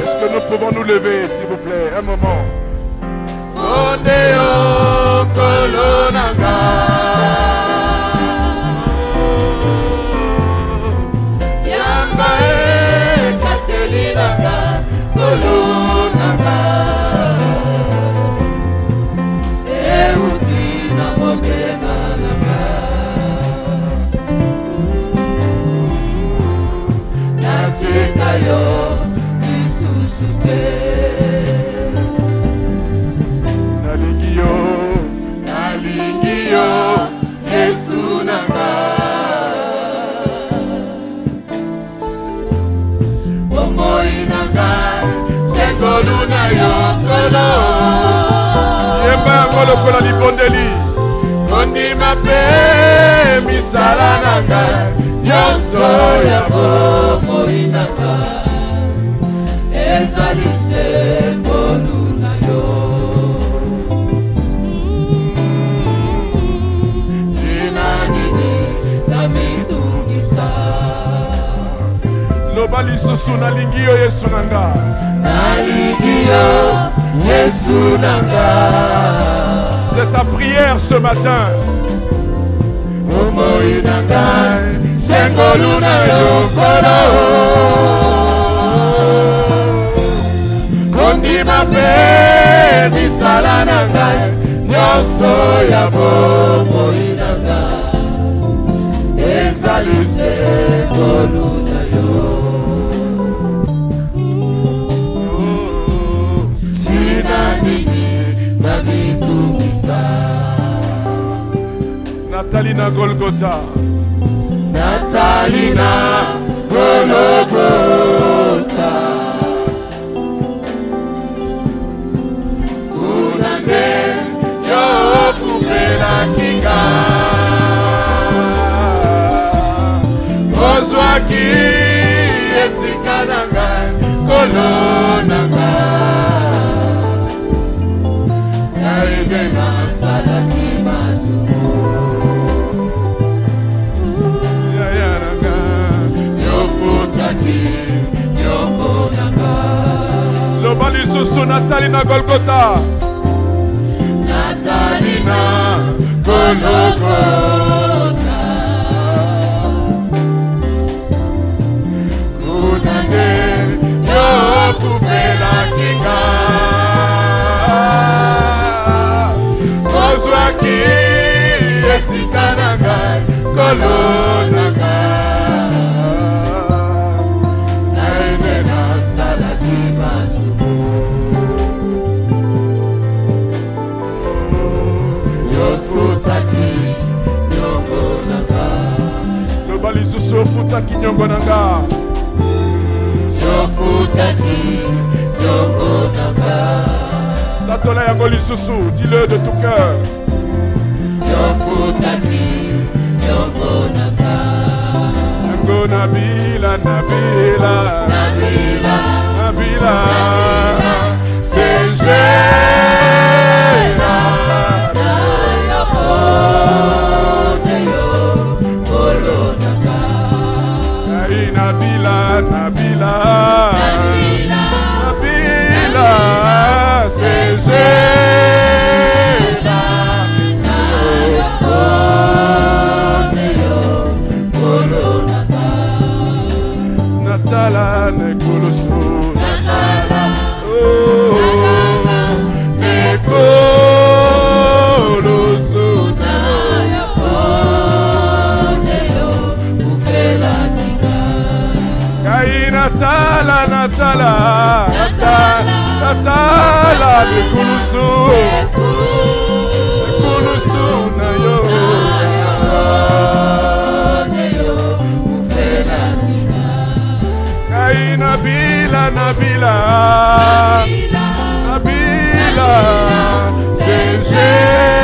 Est-ce que nous pouvons nous lever, s'il vous plaît, un moment? Lokola libondeli ondima pe misala nanga nyonso ya bomoi nanga ezali sembolu na yo tina nini na mitungisa loba lisusu nalingi yo Yesu nanga nalingi yo Yesu nanga. C'est ta prière ce matin. Natalina Golgotha. Natalina Golgotha. Kunange yo kufela kinga. Ozwaki esikananga kolonanga. Naibena salaki masumu. Lobali susu Natalina Golgotha. Natalina Golgotha. Kunange yo kufela kinga. Ozwaki esikananga kolonanga. Yo futaki nyongo nanga. Yo futaki nyongo nanga. Tatola yango lisusu, dis-le de tout cœur. Yo futaki nyongo nanga. Nyongo nabila, nabila, nabila, nabila, Sengela. Nabila, Nabila, Nabila, Nabila, Sengela. Natala nekoloso. Natala, oh, nekoloso. Natala, Natala, Natala, Natala, nekulusu, nekulusu na yo, kai Nabila, Nabila, Nabila, Sengela.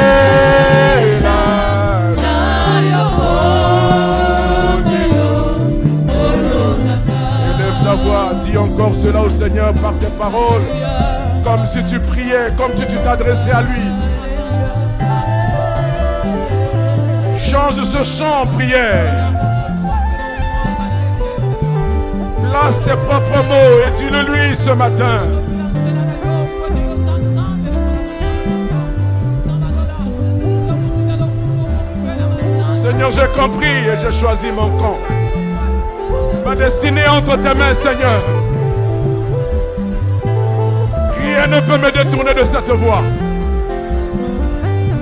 Dis encore cela au Seigneur par tes paroles, comme si tu priais, comme si tu t'adressais à lui. Change ce chant en prière. Place tes propres mots et dis-le-lui ce matin. Seigneur, j'ai compris et j'ai choisi mon camp. Ma destinée est entre tes mains, Seigneur. Rien ne peut me détourner de cette voie.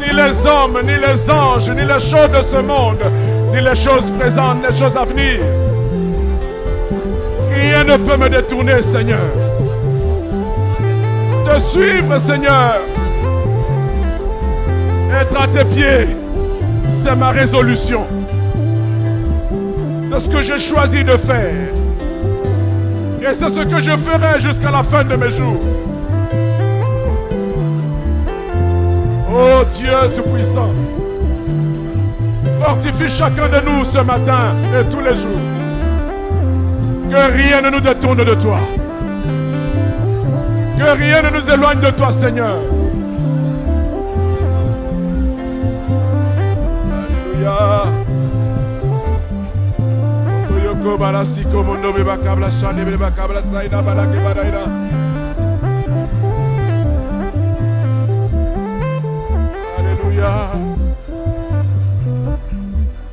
Ni les hommes, ni les anges, ni les choses de ce monde, ni les choses présentes, ni les choses à venir. Rien ne peut me détourner, Seigneur. Te suivre, Seigneur. Être à tes pieds, c'est ma résolution. C'est ce que j'ai choisi de faire. Et c'est ce que je ferai jusqu'à la fin de mes jours. Oh Dieu Tout-Puissant, fortifie chacun de nous ce matin et tous les jours. Que rien ne nous détourne de toi. Que rien ne nous éloigne de toi, Seigneur. Alléluia. Alléluia.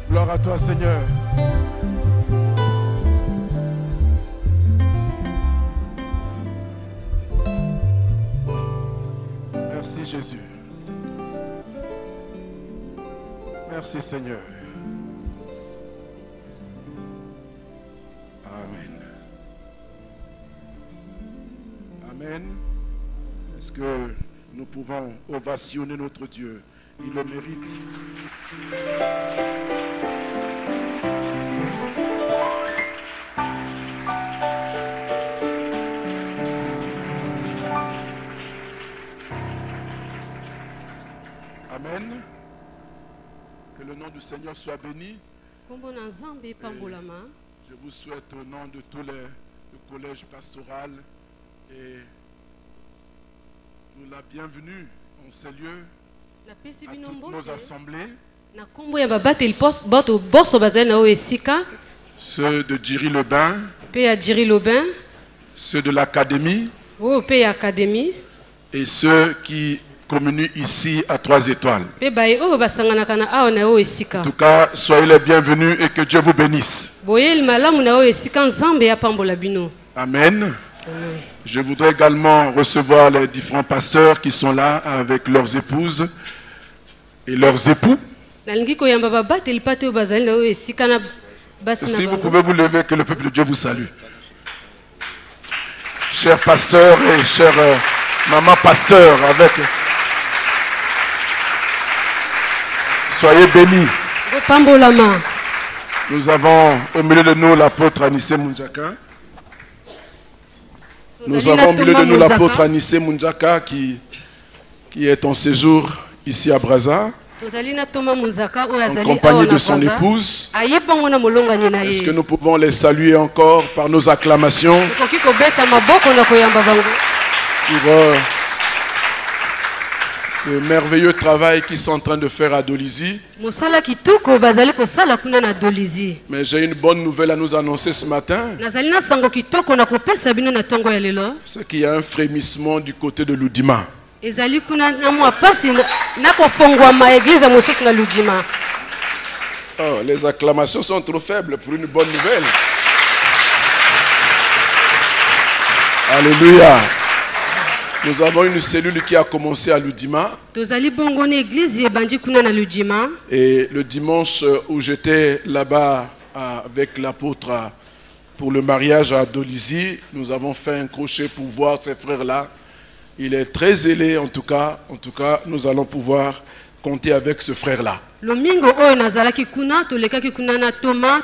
Gloire à toi, Seigneur. Merci Jésus. Merci Seigneur. Amen. Amen. Est-ce que nous pouvons ovationner notre Dieu? Il le mérite. Amen. Que le nom du Seigneur soit béni. Je vous souhaite au nom de tous le collège pastoral et nous la bienvenue en ces lieux à toutes nos assemblées. Ceux de Djiri Lebin, ceux de l'académie et ceux qui communient ici à 3 étoiles. En tout cas, soyez les bienvenus et que Dieu vous bénisse. Amen. Je voudrais également recevoir les différents pasteurs qui sont là avec leurs épouses et leurs époux. Si vous pouvez vous lever, que le peuple de Dieu vous salue. Chers pasteurs et chers maman pasteur, avec... Soyez bénis. Nous avons au milieu de nous l'apôtre Anissé Mounjaka. Nous avons au milieu de nous l'apôtre Anissé Mounjaka qui est en séjour ici à Brazza, en compagnie de son épouse. Est-ce que nous pouvons les saluer encore par nos acclamations pour le merveilleux travail qu'ils sont en train de faire à Dolisie. Mais j'ai une bonne nouvelle à nous annoncer ce matin. C'est qu'il y a un frémissement du côté de Ludima. Oh, les acclamations sont trop faibles pour une bonne nouvelle. Alléluia. Nous avons une cellule qui a commencé à Ludima. Et le dimanche où j'étais là-bas avec l'apôtre pour le mariage à Dolisie, nous avons fait un crochet pour voir ces frères-là. Il est très zélé en tout cas. En tout cas, nous allons pouvoir compter avec ce frère-là.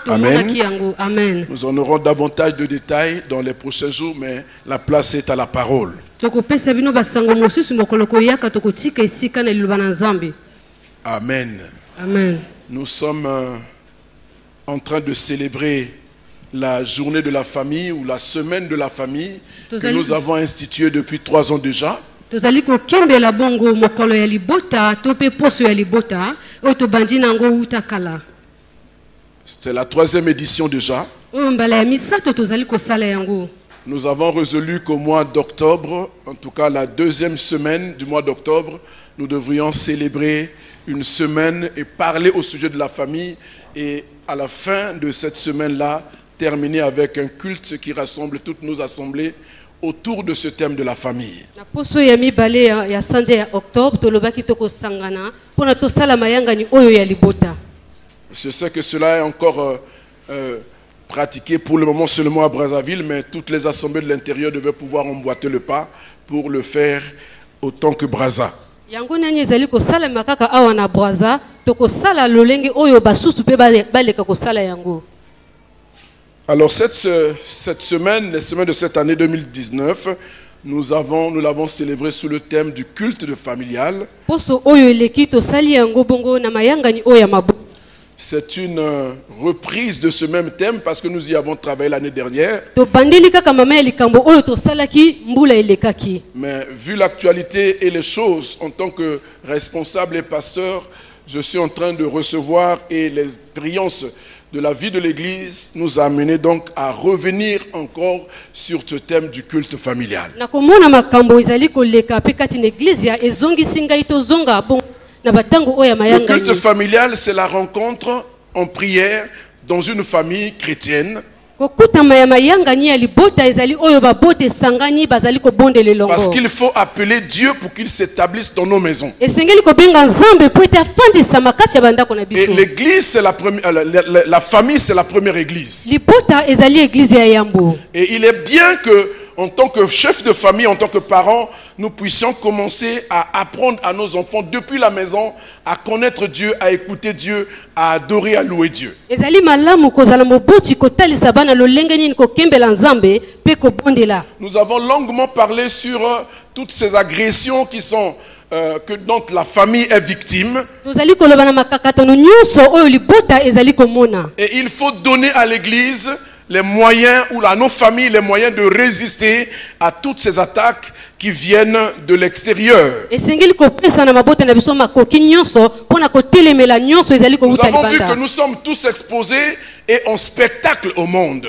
Amen. Nous en aurons davantage de détails dans les prochains jours, mais la place est à la parole. Amen. Amen. Nous sommes en train de célébrer la journée de la famille ou la semaine de la famille que nous avons instituée depuis 3 ans déjà. C'était la 3e édition déjà. Nous avons résolu qu'au mois d'octobre, en tout cas la 2e semaine du mois d'octobre, nous devrions célébrer une semaine et parler au sujet de la famille. Et à la fin de cette semaine-là, terminer avec un culte qui rassemble toutes nos assemblées autour de ce thème de la famille. Je sais que cela est encore pratiqué pour le moment seulement à Brazzaville, mais toutes les assemblées de l'intérieur devaient pouvoir emboîter le pas pour le faire autant que Brazza. Alors cette semaine, les semaines de cette année 2019, nous l'avons célébré sous le thème du culte familial. C'est une reprise de ce même thème parce que nous y avons travaillé l'année dernière. Mais vu l'actualité et les choses, en tant que responsable et pasteur, je suis en train de recevoir et l'expérience de la vie de l'Église nous a amené donc à revenir encore sur ce thème du culte familial. Le culte familial, c'est la rencontre en prière dans une famille chrétienne. Parce qu'il faut appeler Dieu pour qu'il s'établisse dans nos maisons. Et l'église, c'est la famille, c'est la première église. Et il est bien que, en tant que chef de famille, en tant que parent, nous puissions commencer à apprendre à nos enfants depuis la maison à connaître Dieu, à écouter Dieu, à adorer, à louer Dieu. Nous avons longuement parlé sur toutes ces agressions qui sont dont la famille est victime. Et il faut donner à l'église les moyens, ou à nos familles, les moyens de résister à toutes ces attaques qui viennent de l'extérieur. Nous avons vu que nous sommes tous exposés et en spectacle au monde.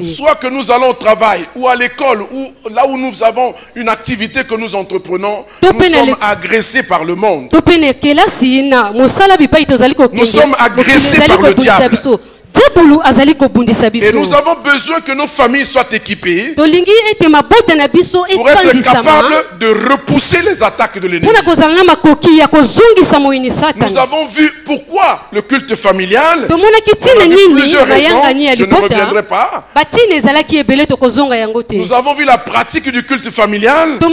Soit que nous allons au travail, ou à l'école, ou là où nous avons une activité que nous entreprenons, nous sommes agressés par le monde. Nous sommes agressés par le diable. Et nous avons besoin que nos familles soient équipées pour être capables de repousser les attaques de l'ennemi. Nous avons vu pourquoi le culte familial. On a vu plusieurs raisons, je ne reviendrai pas. Nous avons vu la pratique du culte familial. Et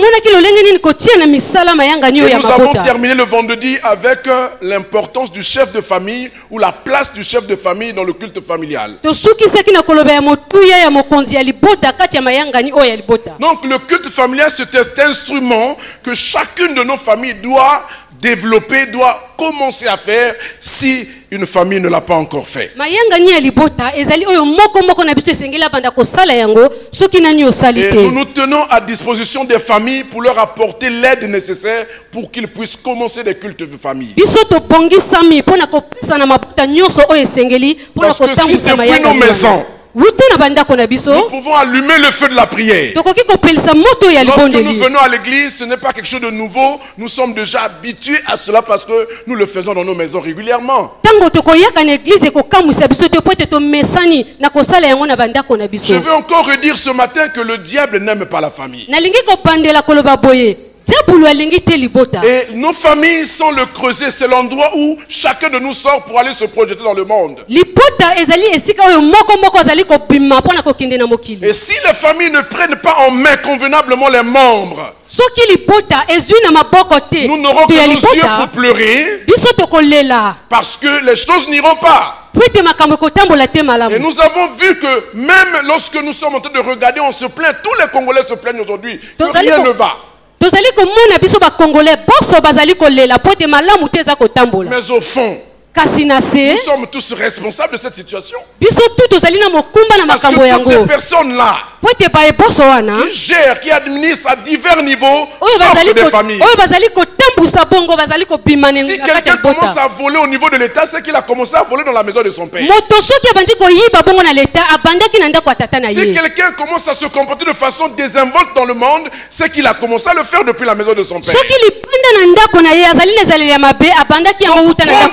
nous avons terminé le vendredi avec l'importance du chef de famille ou la place du chef de famille dans le culte familial. Donc le culte familial, c'est un instrument que chacune de nos familles doit développer, doit commencer à faire si une famille ne l'a pas encore fait. Et nous nous tenons à disposition des familles pour leur apporter l'aide nécessaire pour qu'ils puissent commencer des cultes de famille. Parce que si depuis nos maisons, nous pouvons allumer le feu de la prière. Lorsque nous venons à l'église, ce n'est pas quelque chose de nouveau. Nous sommes déjà habitués à cela parce que nous le faisons dans nos maisons régulièrement. Je veux encore redire ce matin que le diable n'aime pas la famille. Et nos familles sont le creuset, c'est l'endroit où chacun de nous sort pour aller se projeter dans le monde. Et si les familles ne prennent pas en main convenablement les membres, nous n'aurons que nos yeux pour pleurer parce que les choses n'iront pas. Et nous avons vu que même lorsque nous sommes en train de regarder, on se plaint, tous les Congolais se plaignent aujourd'hui que rien ne va. Mais au fond, Nous sommes tous responsables de cette situation. Parce que toutes ces personnes-là qui gèrent, qui administrent à divers niveaux, sortent des familles. Si quelqu'un commence à voler au niveau de l'État, c'est qu'il a commencé à voler dans la maison de son père. Si quelqu'un commence à se comporter de façon désinvolte dans le monde, c'est qu'il a commencé à le faire depuis la maison de son père. Donc,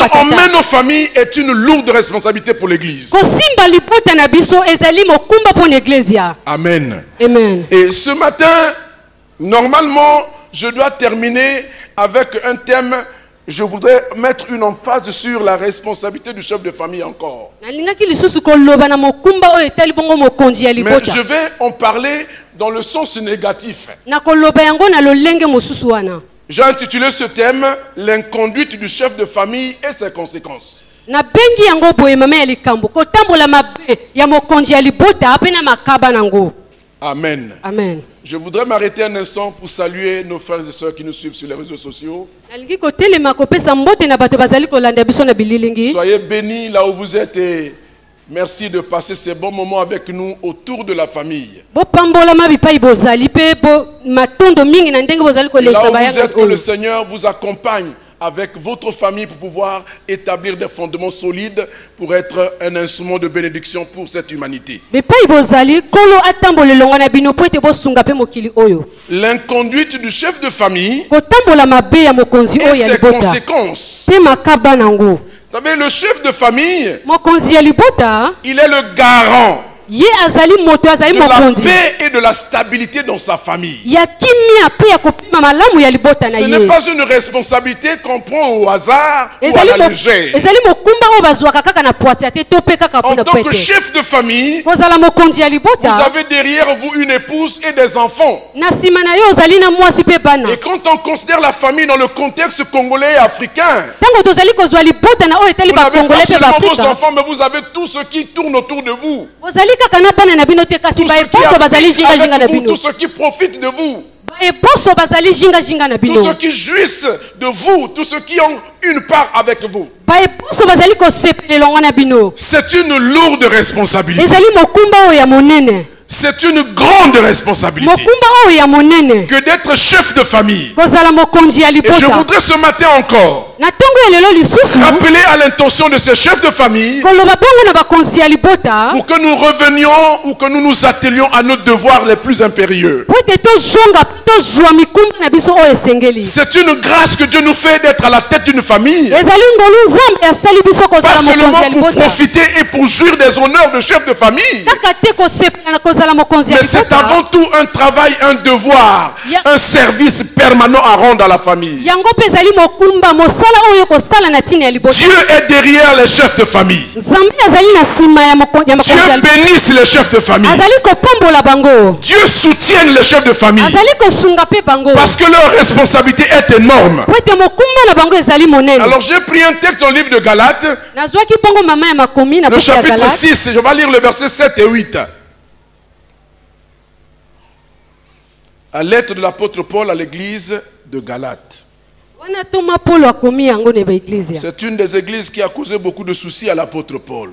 prendre en main nos familles est une lourde responsabilité pour l'Église. Amen. Amen. Et ce matin, normalement, je dois terminer avec un thème. Je voudrais mettre une emphase sur la responsabilité du chef de famille encore. Mais je vais en parler dans le sens négatif. J'ai intitulé ce thème « L'inconduite du chef de famille et ses conséquences ». Amen. Amen. Je voudrais m'arrêter un instant pour saluer nos frères et sœurs qui nous suivent sur les réseaux sociaux. Soyez bénis là où vous êtes et merci de passer ces bons moments avec nous autour de la famille. Là où vous êtes, que le Seigneur vous accompagne avec votre famille pour pouvoir établir des fondements solides pour être un instrument de bénédiction pour cette humanité. L'inconduite du chef de famille et ses conséquences. Vous savez, le chef de famille, il est le garant de la paix et de la stabilité dans sa famille. Ce n'est pas une responsabilité qu'on prend au hasard ou à la légère. En tant que chef de famille, vous avez derrière vous une épouse et des enfants. Et quand on considère la famille dans le contexte congolais et africain, vous n'avez pas seulement vos enfants, mais vous avez tout ce qui tourne autour de vous. Tout ce qui profite de vous. Tous ceux qui jouissent de vous, tous ceux qui ont une part avec vous. C'est une lourde responsabilité. C'est une grande responsabilité que d'être chef de famille. Et je voudrais ce matin encore rappeler à l'intention de ces chefs de famille pour que nous revenions ou que nous nous attelions à nos devoirs les plus impérieux. C'est une grâce que Dieu nous fait d'être à la tête d'une famille. Pas seulement pour profiter et pour jouir des honneurs de chef de famille, mais c'est avant tout un travail, un devoir, un service permanent à rendre à la famille. Dieu est derrière les chefs de famille. Dieu bénisse les chefs de famille. Dieu soutient les chefs de famille. Parce que leur responsabilité est énorme. Alors j'ai pris un texte dans le livre de Galates, le chapitre 6, je vais lire le verset 7 et 8. La lettre de l'apôtre Paul à l'église de Galates. C'est une des églises qui a causé beaucoup de soucis à l'apôtre Paul.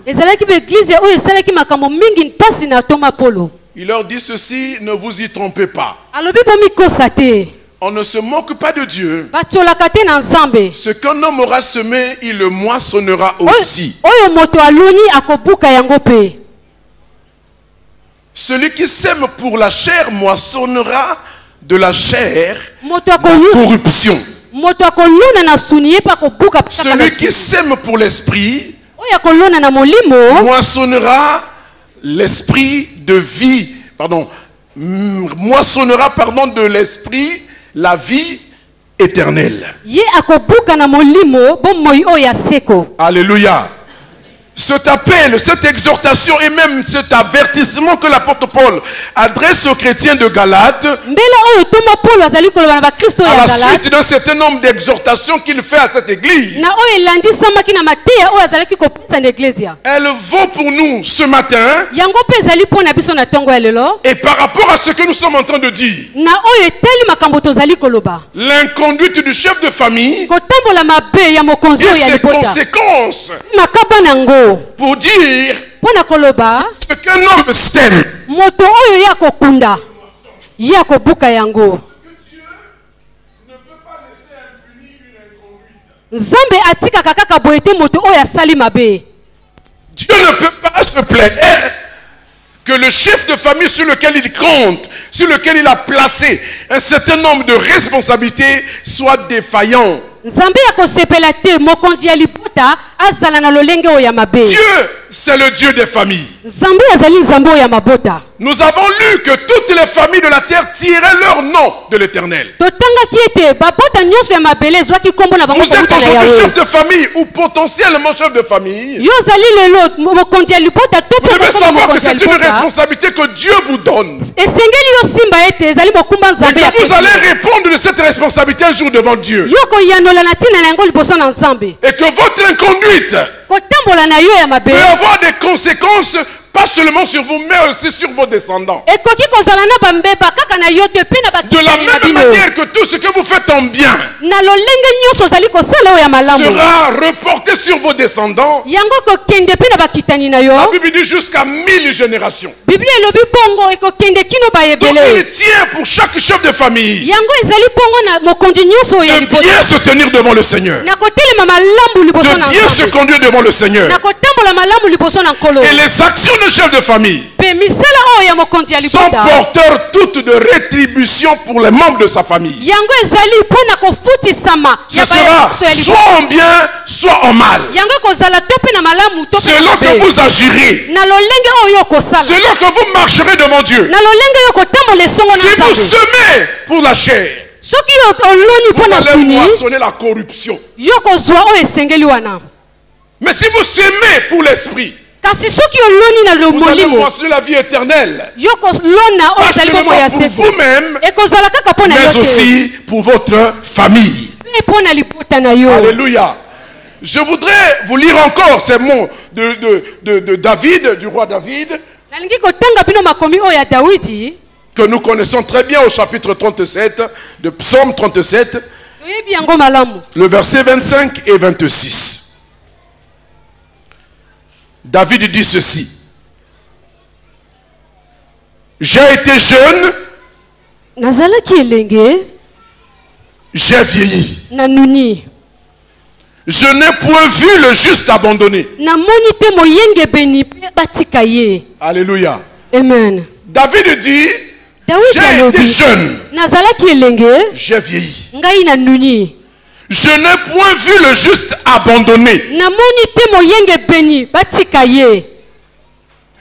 Il leur dit ceci, ne vous y trompez pas. On ne se moque pas de Dieu. Ce qu'un homme aura semé, il le moissonnera aussi. Celui qui sème pour la chair moissonnera de la chair la corruption. Celui qui sème pour l'esprit moissonnera l'esprit de vie, moissonnera de l'esprit la vie éternelle. Alléluia. cet appel, cette exhortation et même cet avertissement que l'apôtre Paul adresse aux chrétiens de Galate, à la suite d'un certain nombre d'exhortations qu'il fait à cette église, elle vaut pour nous ce matin. Et par rapport à ce que nous sommes en train de dire, l'inconduite du chef de famille et ses conséquences, pour dire ce qu'un homme sème, Dieu ne peut pas se plaire que le chef de famille sur lequel il compte, sur lequel il a placé un certain nombre de responsabilités, soit défaillant. Dieu, c'est le Dieu des familles. Nous avons lu que toutes les familles de la terre tiraient leur nom de l'Éternel. Vous êtes aujourd'hui chef de famille ou potentiellement chef de famille. Vous devez savoir que c'est une responsabilité que Dieu vous donne. Et que vous allez répondre de cette responsabilité un jour devant Dieu. Et que votre inconduite peut avoir des conséquences pas seulement sur vous, mais aussi sur vos descendants. De la même manière que tout ce que vous faites en bien sera reporté sur vos descendants. La Bible dit jusqu'à 1000 générations. Donc il tient pour chaque chef de famille de bien se tenir devant le Seigneur, de bien se conduire devant le Seigneur. Et les actions de chef de famille sont porteurs toutes de rétribution pour les membres de sa famille. Ce sera soit en bien, soit en mal. Selon que vous agirez, selon que vous marcherez devant Dieu. Si vous semez pour la chair, vous allez moissonner la corruption. Mais si vous semez pour l'esprit, vous allez moissonner la vie éternelle. Pas seulement pour vous-même, mais aussi pour votre famille. Alléluia. Je voudrais vous lire encore ces mots de David, du roi David, que nous connaissons très bien au chapitre 37 de Psaume 37, le verset 25 et 26. David dit ceci: j'ai été jeune, j'ai vieilli. Je n'ai point vu le juste abandonné. Alléluia. Amen. David dit: j'ai été jeune, j'ai vieilli. Je n'ai point vu le juste abandonné,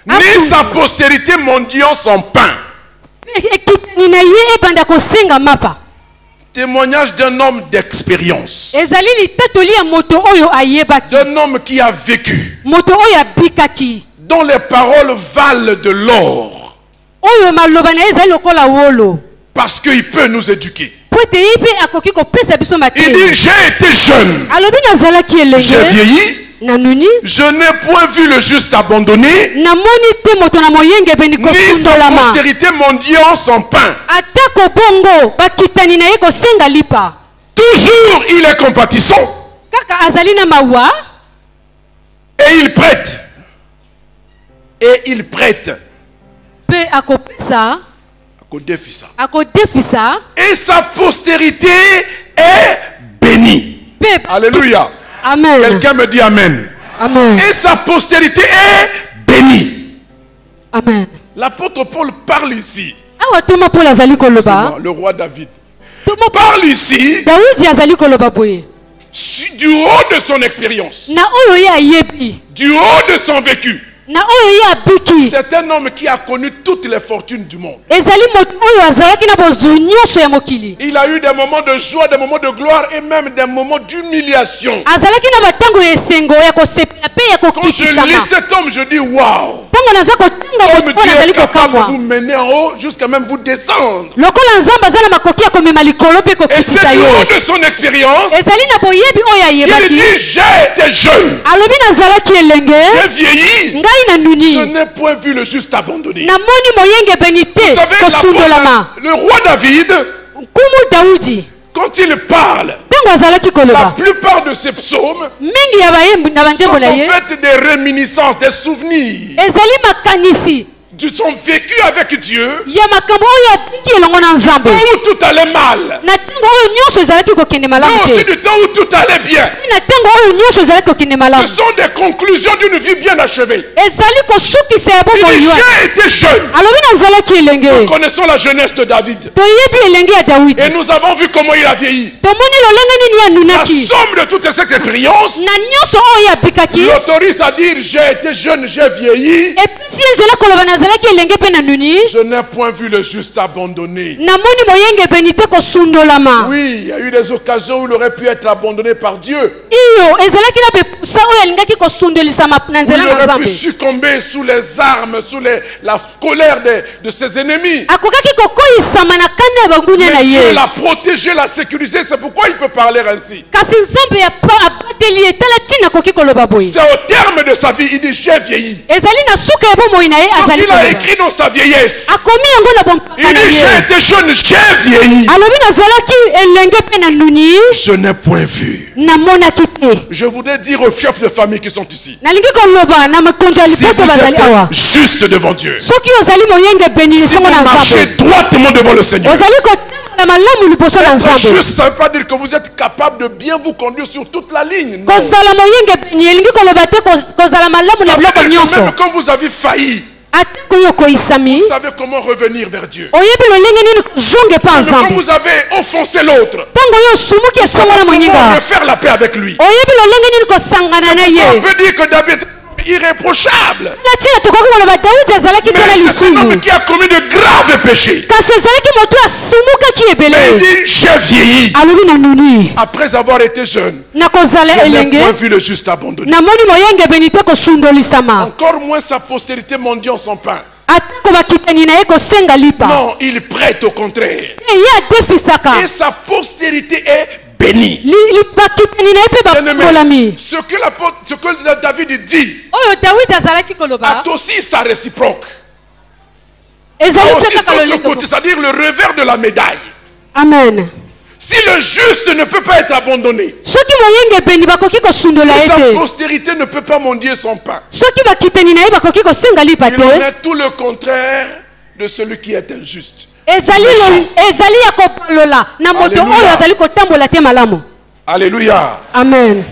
ni sa postérité mendiant son pain. Témoignage d'un homme d'expérience, d'un homme qui a vécu, dont les paroles valent de l'or, parce qu'il peut nous éduquer. Il dit: j'ai été jeune, j'ai vieilli. Je n'ai point vu le juste abandonné, ni sa postérité mendiant son pain. Toujours il est compatissant, et il prête. Et il prête. Et sa postérité est bénie. Alléluia. Amen. Quelqu'un me dit amen. Amen. Et sa postérité est bénie. Amen. L'apôtre Paul parle ici. Le roi David parle ici du haut de son expérience, du haut de son vécu. na oyo ye abiki C'est un homme qui a connu toutes les fortunes du monde. ezali moto oyo azalaki na bozwi nyonso ya mokili Il a eu des moments de joie, des moments de gloire et même des moments d'humiliation. azalaki na batango ya esengo ya kosepela mpe ya Quand je kokikisama lis cet homme, je dis waouh. ntango naza kotanga Comme moto Dieu oyo azali est capable de kokamwa vous mener en haut jusqu'à même vous descendre. lokola nzambe aza na makoki ya komema likolo mpe Et c'est kokitisa yo loin de son expérience. ezali na boyebi oyo Il ayebaki dit j'ai été jeune, alobi nazalaki elenge j'ai vieilli, ngai na nuni je n'ai point vu le juste abandonné. namoni moyengebeni te Vous savez, kosundolama le roi David, nkumu daudi quand il parle, ntango azalaki la koloba plupart de ses psaumes mingi ya bayembi na sont banzembo na en ye fait des réminiscences, des souvenirs ezali makanisi de son vécu avec Dieu, ya makambo oyo abiki elongo na nzambe où tout allait mal, na ntango oyo nyonso ezalaki kokende malamu mais aussi te du temps où tout allait bien. na ntango oyo nyonso ezalaki kokende malamu Ce sont des conclusions d'une vie bien achevée. ezali kosukisa ya Il bomoi dit, yo j'ai été jeune. alobi nazalaki elenge Nous connaissons la jeunesse de David. toyebi elenge ya dawidi Et nous avons vu comment il a vieilli. tomoni lolenge nini La anunaki somme de toute cette expérience na nyonso oyo abikaki l'autorise à dire j'ai été jeune, j'ai vieilli. epesi ezela koloba nazalaki elenge mpe na nuni Je n'ai point vu le juste abandonné. namoni moyengebeni te kosundolama Oui, il y a eu des occasions où il aurait pu être abandonné par Dieu. iyo ezalaki na bepusa oyo alingaki kosundolisama na Il nzela na aurait pu nzambe succomber sous les armes, sous la colère de ses ennemis. akokaki kokoyisama na kanda ya bangunia na Mais Dieu ye l'a protégé, l'a sécurisé. C'est pourquoi il peut parler ainsi. kasi nzambe abateli etala ntina akoki koloba boye C'est au terme de sa vie, il dit j'ai vieilli. ezali na suka ya bomoi na ye Donc azali il a koloba écrit dans sa vieillesse. akomi yango na Il bompaka na dit j'ai ye été jeune, j'ai vieilli. alobi nazalaki elenge mpe na nuni Je n'ai point vu. namonaki te Je voudrais dire aux chefs de famille qui sont ici. nalingi koloba na makonzi ya Si lipoto vous bazali awa êtes juste devant Dieu, soki ozali moyengebeni si lisongo vous na marchez nzambe droitement devant le Seigneur, ozali kotambola malamu liboso na être nzambe juste, ça ne veut pas dire que vous êtes capable de bien vous conduire sur toute la ligne. Non. kozala moyengebeni elingi koloba te kozala malamu Ça na veut biloko dire que nyonso même quand vous avez failli, atako oyo koyisami vous savez comment revenir vers Dieu. oyebi lolenge nini kozonga epa Mais quand nzambe vous avez offensé l'autre, ntango oyo osumuki esongo na comment moninga refaire la paix avec lui. oyebi lolenge nini kosangana na On ye peut dire que David est irréprochable. na ntina tokoki koloba daudi azalaki te na Mais c'est un homme lisumu qui a commis de graves péchés. kasi ezalaki moto asumukaki Mais il ebele dit, j'ai vieilli. alobi na nuni Après avoir été jeune, na kozala je n'ai elenge point vu le juste abandonné. namoni moyengebeni te kosundolisama Encore moins sa postérité mendiant son pain. atako bakitani na ye kosenga lipa Non, il prête au contraire. ye adefisaka Et sa postérité est bénie. bakitani na ye mpe Bien-aimé, bakolami ce que David dit oyo dawidi azalaki koloba a aussi sa réciproque. ezali A mpe aussi kaka l'autre lolenge côté, c'est-à-dire le revers de la médaille. amen Si le juste ne peut pas être abandonné, soki moyengebeni bakoki kosundola si ye sa te postérité ne peut pas mendier son pain, soki bakitani na ye bakoki kosenga lipa il en te est tout le contraire de celui qui est injuste. ezali ya kobalola na moto Alléluia. oyo azali kotambola te malamu Alléluia. amen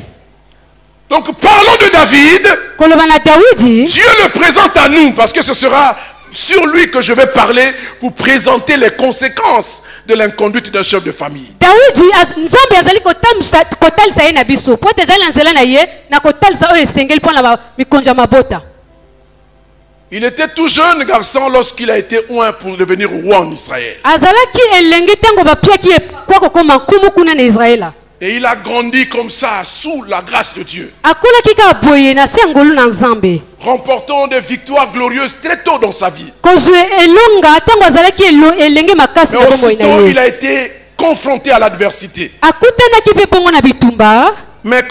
Donc parlons de David. koloba na dawidi Dieu le présente à nous parce que ce sera sur lui que je vais parler pour présenter les conséquences de l'inconduite d'un chef de famille. dawidi nzambe azali kotalisa ye na biso po ete ezali na nzela na ye na kotalisa oyo esengeli mpo na mikonzo ya mabota Il était tout jeune garçon lorsqu'il a été oint pour devenir roi en Israël. azalaki elenge ntango bapiaki ekwa kokoma nkumu kuna na israela Et il a grandi comme ça sous la grâce de Dieu, akolaki kaka boye na se ya ngolu na nzambe remportant des victoires glorieuses très tôt dans sa vie. kozwa elonga ntango azalaki elenge makasi Mais na bomoi na aussitôt, ye il a été confronté à l'adversité. akutanaki mpe bongo na bitumba Mais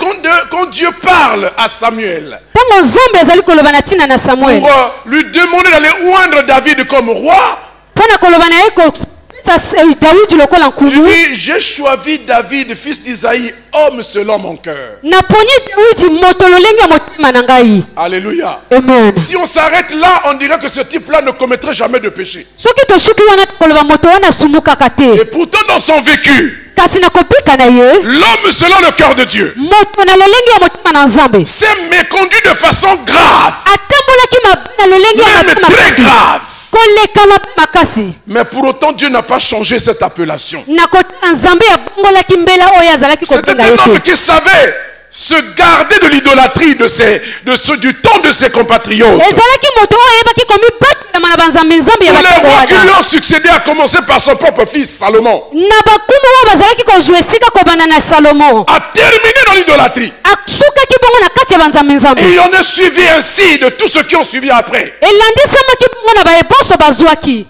quand Dieu parle à Samuel ntango nzambe azali koloba na ntina na samuel pour lui demander d'aller oindre David comme roi, mpo na koloba na ye kopesa dawidi lokola il nkumu dit, j'ai choisi David, fils d'Isaïe, homme selon mon cœur. naponi dawidi moto lolenge ya motema na ngai Alléluia. amen Si on s'arrête là, on dirait que ce type-là ne commettrait jamais de péché. soki tosuki wana koloba moto wana asumukaka te Et pourtant, dans son vécu, kasi na kopika na ye l'homme selon le cœur de Dieu moto na lolenge ya motema na nzambe s'est méconduit de façon grave, atambolaki mabe na lolenge ya même mabe très makasi grave. koleka mabe makasi Mais pour autant, Dieu n'a pas changé cette appellation. na kotala nzambe abongolaki mbela oyo azalaki C'était kotenga un ye homme te qui savait se garder de l'idolâtrie du temps de ses compatriotes. ezalaki moto oyo ayebaki komibatama na banzambe nzambe ya Les bato rois qui lui wana ont succédé, à commencer par son propre fils Salomon, na bakumu oyo bazalaki kozwa esika kobanda na salomo a terminé dans l'idolâtrie. asukaki bongo na kati ya banzambe nzambe Et il en est suivi ainsi de tous ceux qui ont suivi après. elandisamaki bongo na baeboso bazwaki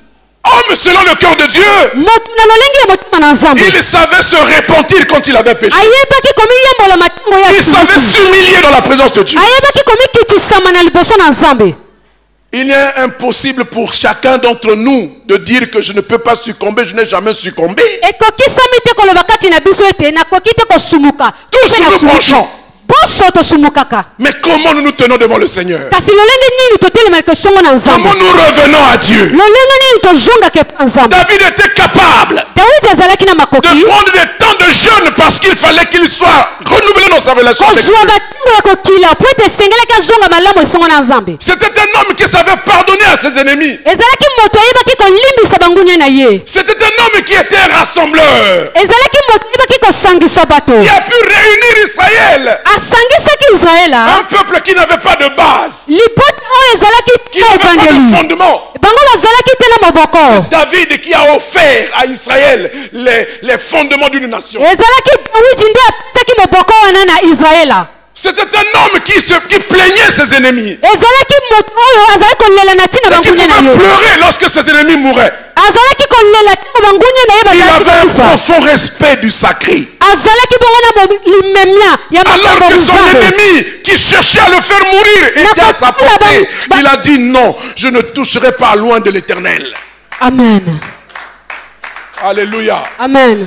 Homme selon le cœur de Dieu, moto na lolenge ya motema na nzambe il savait se repentir quand il avait péché. ayebaki komiyambola matango ya Il savait s'humilier dans la présence de Dieu. ayebaki komikitisama na liboso na nzambe. Il est impossible pour chacun d'entre nous de dire que je ne peux pas succomber, je n'ai jamais succombé. ekokisami te koloba kati na biso ete nakoki te kosumuka Tous nous penchons. boso tosumukaka Mais comment nous nous tenons devant le Seigneur? kasi lolenge nini totelemaka songo na nzambe Comment nous revenons à Dieu? lolenge nini tozongaka epa nzambe. David était capable dawidi azalaki na de makoki prendre des temps de jeûne parce qu'il fallait qu'il soit renouvelé dans sa relation avec Dieu. kozwa batango ya kokila po ete esengelaki azonga malamu esongo na nzambe. C'était un homme qui savait pardonner à ses ennemis. ezalaki moto ayebaki kolimbisa bangunia na ye. C'était un homme qui était un rassembleur. ezalaki moto ayebaki kosangisa bato. Il a pu réunir Israël, asangisaki israela un peuple qui n'avait pas de base, libota oyo ezalaki qui na n'avait pas de ebandeli fondement. bango bazalaki te na moboko. David qui a offert à Israël les fondements d'une nation. ezalaki dawidi nde apesaki moboko wana na israela. C'était un homme qui plaignait ses ennemis ezalaki moto oyo azalaki kolela na ntina et qui bangunia na pouvait ye. pleurer lorsque ses ennemis mouraient. azalaki kolela ntina bangunia na ye Il bazalaki avait un kokufa. profond respect du sacré. azalaki bongo na limemia ya Alors makambo que son nzambe. ennemi qui cherchait à le faire mourir était à sa portée, il a dit non, je ne toucherai pas loin de l'Éternel. amen Alléluia. amen.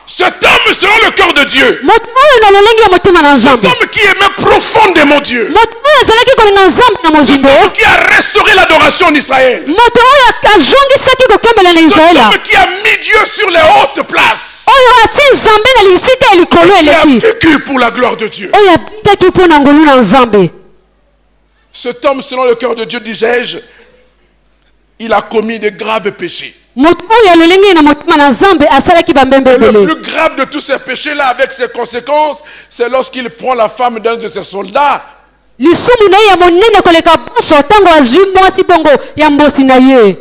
Cet homme selon le cœur de Dieu, moto oyo na lolenge ya motema na cet nzambe. homme qui aimait profondément Dieu, moto oyo azalaki kolinga nzambe na cet mozindo. homme qui a restauré l'adoration en Israël, moto oyo azongisaki kokembela na cet israela. homme qui a mis Dieu sur les hautes places, oyo ati nzambe na linsika ya likolo qui a eleki. vécu pour la gloire de Dieu. oyo abitaki mpo na ngolu na nzambe. Cet homme selon le cœur de Dieu, disais-je, il a commis de graves péchés. moto oyo ya lolenge na motema na nzambe asalaki bambembe Et le ebele. plus grave de tous ces péchés-là, avec ses conséquences, c'est lorsqu'il prend la femme d'un de ses soldats lisumu na ye ya monene koleka boso ntango azwi mwasi bongo ya mbosi na ye.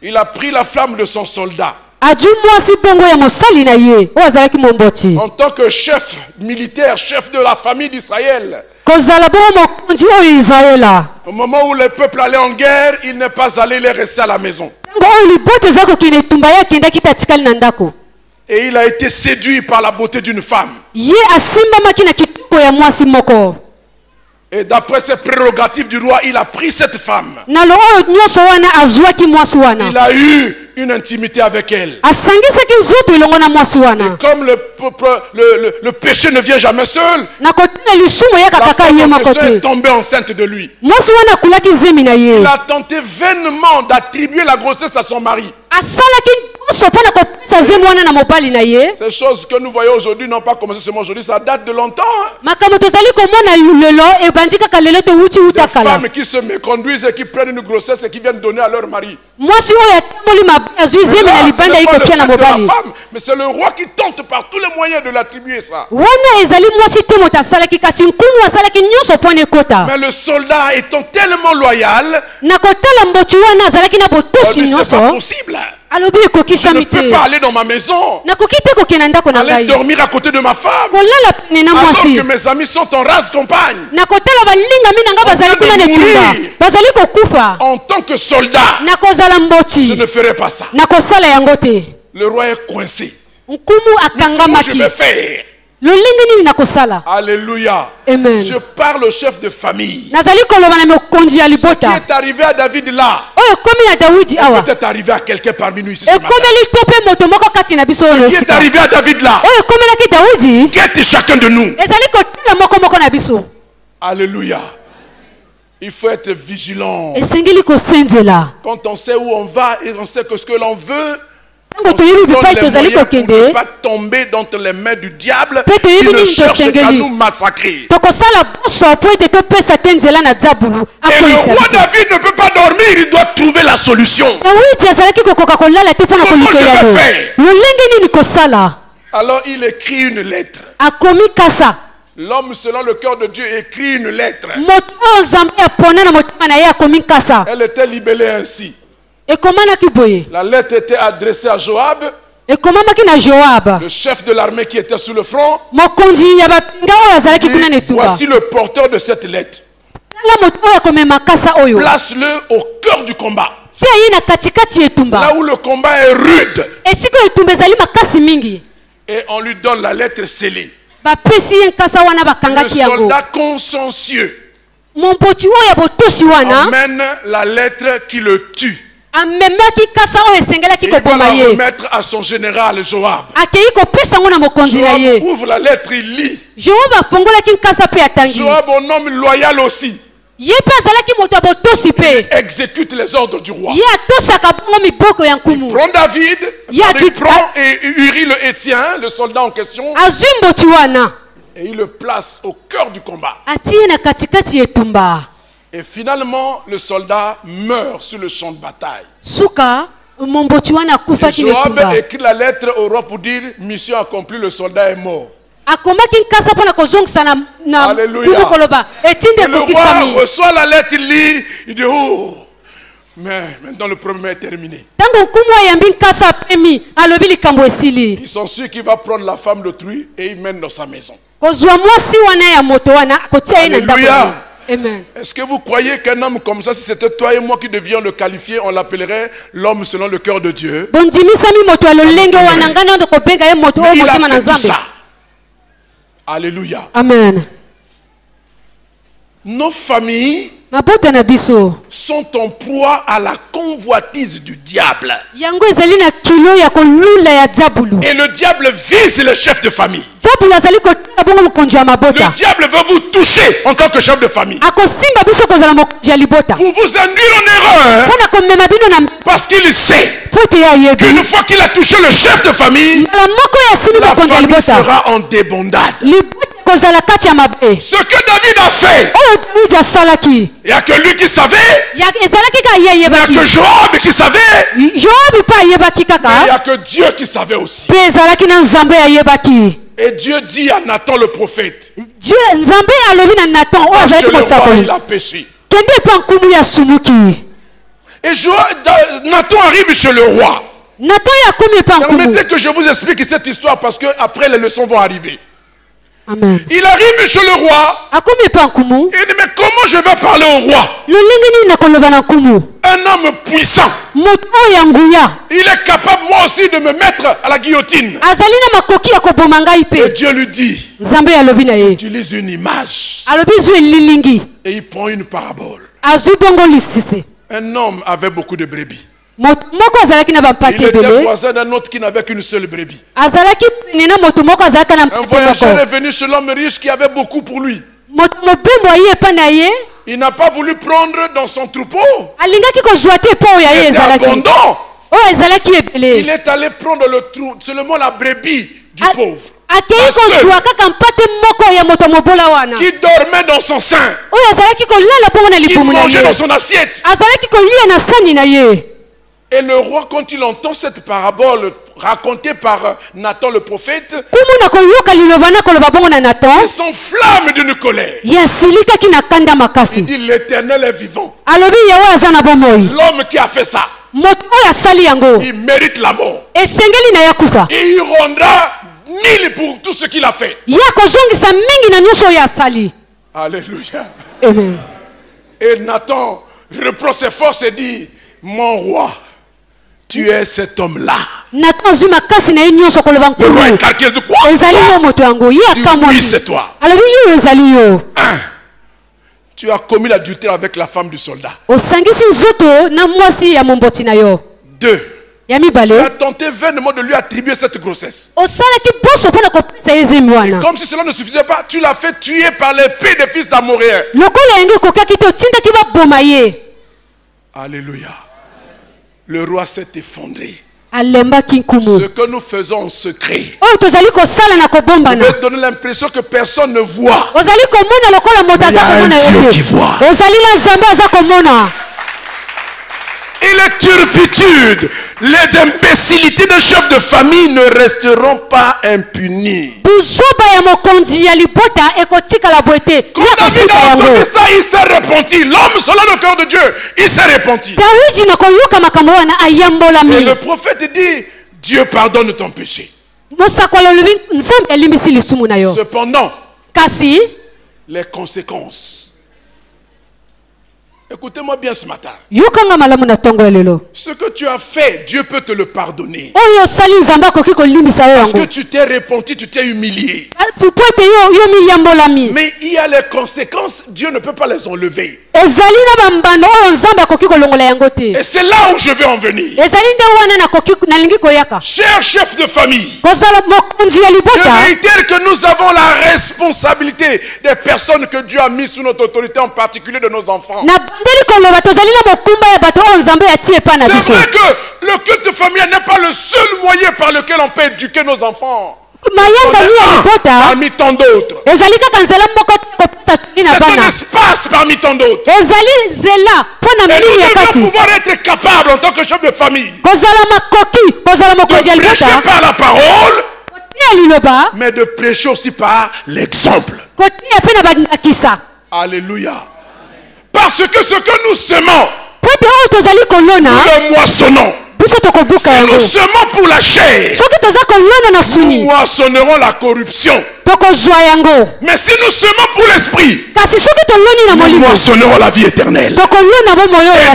il a pris la flamme de son soldat. azwi mwasi bongo ya mosali na ye oyo azalaki momboti. En tant que chef militaire, chef de la famille d'Israël, kozala bongo mokonzi oyo israela. au moment où le peuple allait en guerre, il n'est pas allé les rester à la maison. ntango oyo liboto eza kokende etumba ye akendaki te atikali na ndako. Et il a été séduit par la beauté d'une femme. ye asimbamaki na kitoko ya mwasi moko. Et d'après ses prérogatives du roi, il a pris cette femme. na lo oyo nyonso wana azwaki mwasi Il wana. a eu une intimité avec elle. asangisaki nzoto elongo na mwasi wana. Comme le péché ne vient jamais seul, na kotina lisumu eyaka la kaka ye femme en moko question est te. tombée enceinte de lui. mwasi wana akulaki zemi na ye. Il a tenté vainement d'attribuer la grossesse à son mari. asalaki nyonso mpo na kopesa zemi wana na mobali na ye. Ces choses que nous voyons aujourd'hui n'ont pas commencé seulement aujourd'hui, ça date de longtemps. Hein. makambo tozali komona lelo ebandi kaka lelo towuti Des uta kala. femmes qui se méconduisent et qui prennent une grossesse et qui viennent donner à leur mari. mwasi oyo atamboli mabe azwi zemi na Là, ce libanda n'est pas le ekopia na fait de la mobali. femme, mais c'est le roi qui tente par tous les moyens de l'attribuer ça. wana ezali mwasi te moto asalaki kasi nkumu asalaki nyonso mpo na ekota. Mais le soldat étant tellement loyal, na kotala mboti wana azalaki na il botosi dit c'est pas nyonso. possible. alobi Je ne ekokisami peux te. pas aller dans ma maison, nakoki te kokende ndako na aller ngai dormir à côté de ma femme, kolala pene na alors mwasi. que mes amis sont en race campagne. na kotala balingami na ngai bazali train kuna de na etumba mourir. bazali kokufa. En tant que soldat, na kozala je mboti ne ferai pas ça. na kosala yango te. Le roi est coincé. nkumu Comment je akangamaki. vais faire? lolenge nini na kosala. Alléluia. Amen. Je parle au chef de famille. nazali koloba na mokonzi ya Ce qui libota est arrivé à David là, oyo ekomi na dawidi awa peut-être arrivé à quelqu'un parmi nous ici ce matin. ekomeli to mpe moto moko kati na biso oyo Ce qui est esika arrivé à David là, oyo ekomelaki dawidi guette chacun de nous. ezali kotala moko moko na biso. Alléluia. Il faut être vigilant. esengeli kosenzela Quand on sait où on va et on sait que ce que l'on veut, ntango on se toyebi donne bipai les tozali moyens pour ne kokende pas tomber dans les mains du diable Pe qui toyebi ne nini cherche qu'à tosengeli. nous massacrer. tokosala boso mpo ete topesa te nzela na diabulu Et le akolisa roi biso. David ne peut pas dormir, il doit trouver la solution. dawidi azalaki kokoka kolala te mpo na Comment kolikoya je yo. vais faire? lolenge nini kosala. Alors il écrit une lettre. akomi kasa. L'homme selon le cœur de Dieu écrit une lettre. moto oyo nzambe apona na motema na ye akomi nkasa Elle était libellée ainsi. ekomanaki boye La lettre était adressée à Joab, ekomamaki na Joab le chef de l'armée qui était sur le front. mokonzi ya bapinga oyo azalaki kuna na Et etumba voici le porteur de cette lettre. tala moto oyo akomema nkasa oyo Place-le au cœur du combat. tia ye na katikati ya etumba Là où le combat est rude. esika etumba ezali makasi mingi Et on lui donne la lettre scellée. bapesi ye nkasa wana Le bakangaki yango soldat consciencieux mompoti oyo ya botosi wana emmène la lettre qui le tue. amemaki nkasa oyo esengelaki Et il va koboma la ye remettre à son général Joab. akei kopesa yango na mokonzi na Joab ye ouvre la lettre, il lit. joab afongolaki nkasa mpe atangi Joab, un homme loyal aussi, ye mpe azalaki moto ya botosi mpe exécute les ordres du roi. ye atosaka bongo miboko ya nkumu Prend David, Il a il dit- prend et Uri le Hétien, le soldat en question, azwi mboti wana et il le place au cœur du combat. atie ye na katikati ya etumba Et finalement, le soldat meurt sur le champ de bataille. suka momboti wana Et akufaki na Joab etumba écrit la lettre au roi pour dire mission accomplie, le soldat est mort. akomaki nkasa mpo na kozongisa na Alléluia. kumu koloba etindi Et le roi ekokisami reçoit la lettre, il lit, il dit oh, mais maintenant le problème est terminé. ntango nkumu ayambi nkasa apemi alobi likambo esili Ils sont sûrs qu'il va prendre la femme d'autrui et il mène dans sa maison. kozwa mwasi wana ya moto wana kotia ye na ndako Alléluia. na ye. Amen. Est-ce que vous croyez qu'un homme comme ça, si c'était toi et moi qui devions le qualifier, on l'appellerait l'homme selon le cœur de Dieu? bondimisami moto ya lolenge wana ngai nando kobenga ye moto oyo Mais il a motema na fait tout nzambe ça. Alléluia. amen Nos familles mabota na biso sont en proie à la convoitise du diable. yango ezali na kilo ya kolula ya zabulu Et le diable vise le chef de famille. zabulu azali kotala bongo mokonzi ya Le mabota diable veut vous toucher en tant que chef de famille. akosimba biso kozala mokonzi ya libota Pour vous induire en erreur. mpo na komema bino na Parce qu'il sait po te ye ayebi qu'une fois qu'il a touché le chef de famille, mbala moko ya simi la mokonzi ya famille libota sera en débandade. libota kozala kati ya mabe Ce que David a fait, oyo davidi asalaki il n'y a que lui qui savait, ezalaki kaka ye il n'y a ayebaki que Joab qui savait, joabi mpe ayebaki il n'y kaka a que Dieu qui savait aussi. mpe ezalaki na nzambe ayebaki Et Dieu dit à Nathan le prophète, nzambe alobi na natan oyo chez azalaki le roi, mosakoli il a péché. kende epa nkumu ya sumuki Et Nathan arrive chez le roi. natan ye akomi epa nkumu Permettez que je vous explique cette histoire parce que après les leçons vont arriver. amen Il arrive chez le roi. akomi epa nkumu Il dit, mais comment je vais parler au roi? lolenge nini nakoloba na nkumu Un homme puissant. moto oyo ya nguya Il est capable moi aussi de me mettre à la guillotine. azali na makoki ya koboma ngai Et mpe Dieu lui dit, nzambe alobi na ye utilise une image. alobi zwi elilingi Et il prend une parabole. azwi bongo lisisi Un homme avait beaucoup de brebis. moto moko azalaki na Il bampate était ebele voisin d'un autre qui n'avait qu'une seule brebis. azalaki pene na moto moko azalaka na Un mpate voyageur moko est venu chez l'homme riche qui avait beaucoup pour lui. moto mobembo aye epa na ye Il n'a pas voulu prendre dans son troupeau. alingaki kozwa te mpo oyo ya ye Il était ezalaki abondant. oyo ezalaki Il ebele est allé prendre le trou, seulement la brebis du pauvre. akei La seule kozwa kaka mpate moko ya moto mobola wana qui dormait dans son sein, oyo azalaki kolala bongo na qui libumu na mangeait ye dans son assiette. azalaki kolia na sani na ye Et le roi, quand il entend cette parabole racontée par Nathan le prophète, kumu na koyoka liloba na koloba bongo na natan il s'enflamme d'une colère. ye asilikaki na kanda Il makasi dit, l'Éternel est vivant. alobi yawe aza na bomoi L'homme qui a fait ça, moto oyo asali yango il mérite la mort. esengeli na ye kufa Et il rendra 1000 pour tout ce qu'il a fait. ye akozongisa mingi na nyonso oyo asali Alléluia. amen Et Nathan reprend ses forces et dit, mon roi, tu es cet homme-là. natan azwi makasi na ye nyonso koloba Le roi nkulu est calqué de quoi? ezali yo moto yango ye Oui, akamwaki c'est toi. alobi ye oyo ezali yo Tu as commis l'adultère avec la femme du soldat. osangisi nzoto na mwasi ya momboti na yo 2. ya Tu mibale as tenté vainement de lui attribuer cette grossesse. osalaki poso mpo na kopesa ye zemi wana Comme si cela ne suffisait pas, tu l'as fait tuer par l'épée des fils d'Amoréens. lokola yango ekokaki te otindaki baboma ye Alléluia. Le roi s'est effondré. alembaki Ce nkumu que nous faisons en secret oyo tozali kosala na kobombana peut donner l'impression que personne ne voit. ozali komona lokola moto Mais il y a aza komona un yo Dieu qui te voit. ozali na nzambe aza komona et les turpitudes, les imbécilités des chefs de famille ne resteront pas impunies. Quand David a entendu ça, il s'est repenti. L'homme selon le cœur de Dieu, il s'est repenti. Et le prophète dit, Dieu pardonne ton péché. Cependant, les conséquences. Écoutez-moi bien ce matin. Ce que tu as fait, Dieu peut te le pardonner. Parce que tu t'es repenti, tu t'es humilié. Mais il y a les conséquences, Dieu ne peut pas les enlever. Et c'est là où je vais en venir. Cher chef de famille, je réitère que nous avons la responsabilité des personnes que Dieu a mises sous notre autorité, en particulier de nos enfants. C'est vrai que le culte familial n'est pas le seul moyen par lequel on peut éduquer nos enfants. Parmi tant d'autres. C'est un espace parmi tant d'autres. Et nous devons pouvoir être capables en tant que chef de famille de prêcher par la parole, mais de prêcher aussi par l'exemple. Alléluia. Parce que ce que nous semons, nous le moissonnons. Si nous semons pour la chair, nous moissonnerons la corruption. Mais si nous semons pour l'esprit, nous moissonnerons la vie éternelle. Et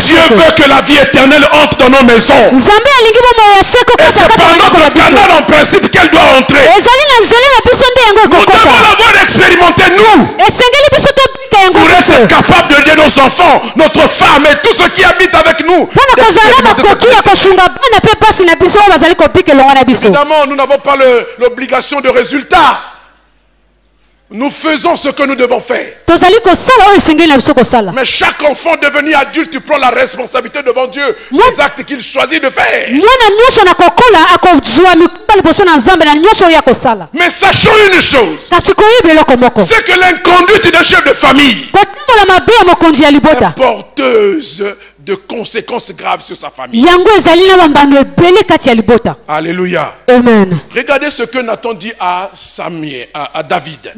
Dieu veut que la vie éternelle entre dans nos maisons. Et c'est par notre canal en principe qu'elle doit entrer. Nous devons l'avoir expérimenté, nous, pour être capable de dire nos enfants, notre femme et tous ceux qui habitent avec nous. Évidemment, nous n'avons pas l'obligation de résultat. Nous faisons ce que nous devons faire. Mais chaque enfant devenu adulte prend la responsabilité devant Dieu des actes qu'il choisit de faire. Mais sachons une chose, c'est que l'inconduite d'un chef de famille est porteuse de conséquences graves sur sa famille. Alléluia. Amen. Regardez ce que Nathan dit à Samuel, à David.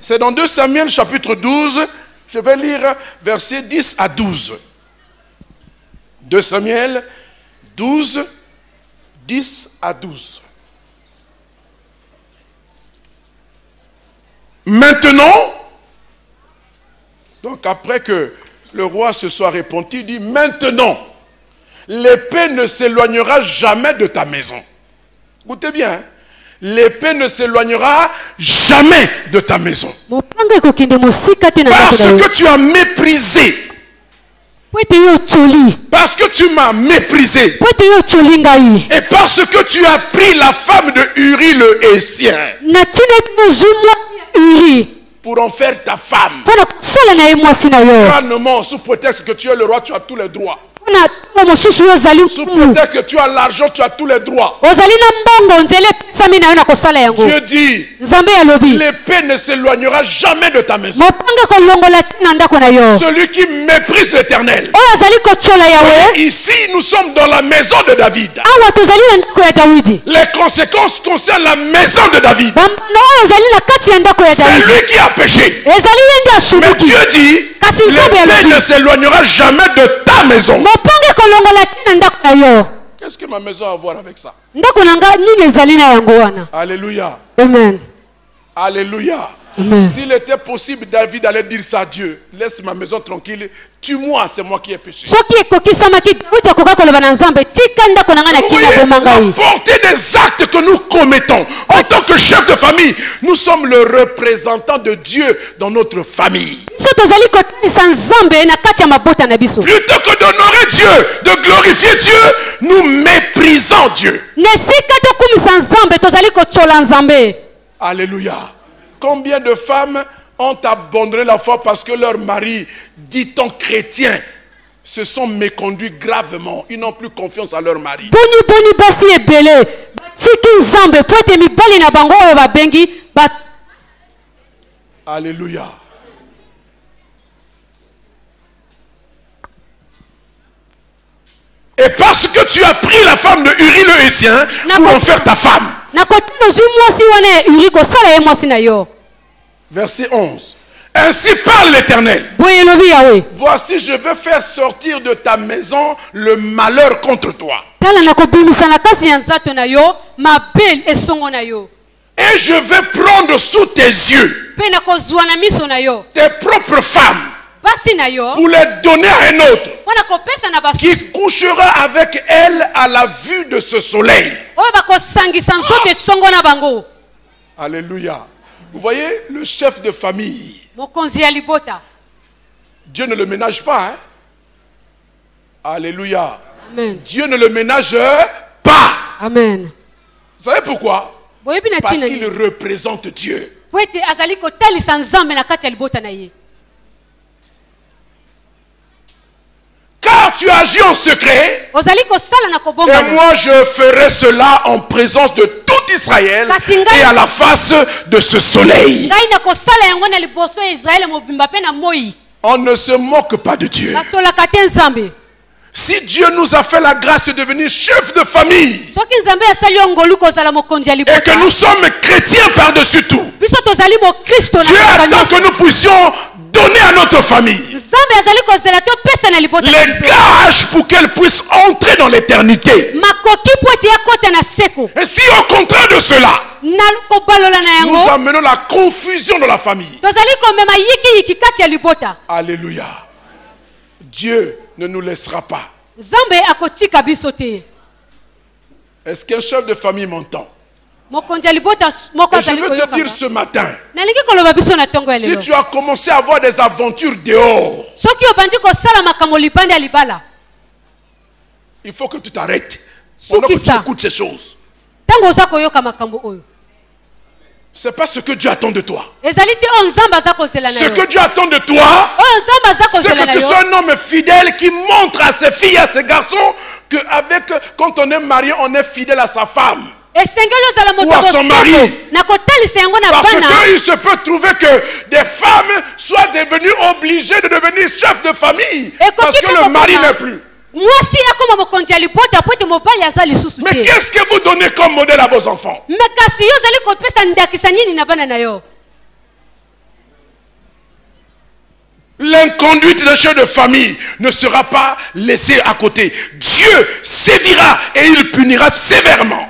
C'est dans 2 Samuel chapitre 12. Je vais lire versets 10 à 12. 2 Samuel 12, 10 à 12. Maintenant, donc après que le roi se soit repenti, il dit, maintenant, l'épée ne s'éloignera jamais de ta maison. Écoutez bien, hein? L'épée ne s'éloignera jamais de ta maison. Parce que tu as méprisé. Parce que tu m'as méprisé. Et parce que tu as pris la femme de Uri le Hétien pour en faire ta femme. Crânement, sous prétexte que tu es le roi, tu as tous les droits. Sous prétexte que tu as l'argent, tu as tous les droits. Dieu dit, l'épée ne s'éloignera jamais de ta maison. Celui qui méprise l'Éternel. Ici, nous sommes dans la maison de David. Les conséquences concernent la maison de David. C'est lui qui a péché. Mais Dieu dit, l'épée ne s'éloignera jamais de ta maison. Qu'est-ce que ma maison a à voir avec ça? Alléluia. Amen. Alléluia. S'il était possible, David allait dire ça à Dieu. Laisse ma maison tranquille. Tue-moi, c'est moi qui ai péché. Oui, la portée des actes que nous commettons en tant que chef de famille, nous sommes le représentant de Dieu dans notre famille. Plutôt que d'honorer Dieu, de glorifier Dieu, nous méprisons Dieu. Alléluia. Combien de femmes ont abandonné la foi parce que leur mari, dit-on chrétien, se sont méconduits gravement. Ils n'ont plus confiance à leur mari. Alléluia. Et parce que tu as pris la femme de Uri le Hétien pour en faire ta femme. Verset 11. Ainsi parle l'Éternel. Voici, je veux faire sortir de ta maison le malheur contre toi. Et je vais prendre sous tes yeux tes propres femmes pour les donner à un autre qui couchera avec elle à la vue de ce soleil. Alléluia. Vous voyez, le chef de famille, Dieu ne le ménage pas. Hein? Alléluia. Amen. Dieu ne le ménage pas. Amen. Vous savez pourquoi? Parce qu'il représente Dieu. Car tu agis en secret, et moi je ferai cela en présence de tout Israël et à la face de ce soleil. On ne se moque pas de Dieu. Si Dieu nous a fait la grâce de devenir chef de famille et que nous sommes chrétiens par-dessus tout, Dieu attend que nous puissions donner à notre famille les gages pour qu'elle puisse entrer dans l'éternité. Et si au contraire de cela, nous amenons la confusion dans la famille, alléluia, Dieu ne nous laissera pas. Est-ce qu'un chef de famille m'entend? Et je veux te dire ce matin, si tu as commencé à avoir des aventures dehors, il faut que tu t'arrêtes pendant que tu écoutes ces choses. Ce n'est pas ce que Dieu attend de toi. Ce que Dieu attend de toi, c'est que tu sois un homme fidèle qui montre à ses filles et à ses garçons que quand on est marié, on est fidèle à sa femme ou à son mari. Parce qu'il se peut trouver que des femmes soient devenues obligées de devenir chefs de famille parce que le mari n'est plus. Mais qu'est-ce que vous donnez comme modèle à vos enfants? L'inconduite d'un chef de famille ne sera pas laissée à côté. Dieu sévira et il punira sévèrement.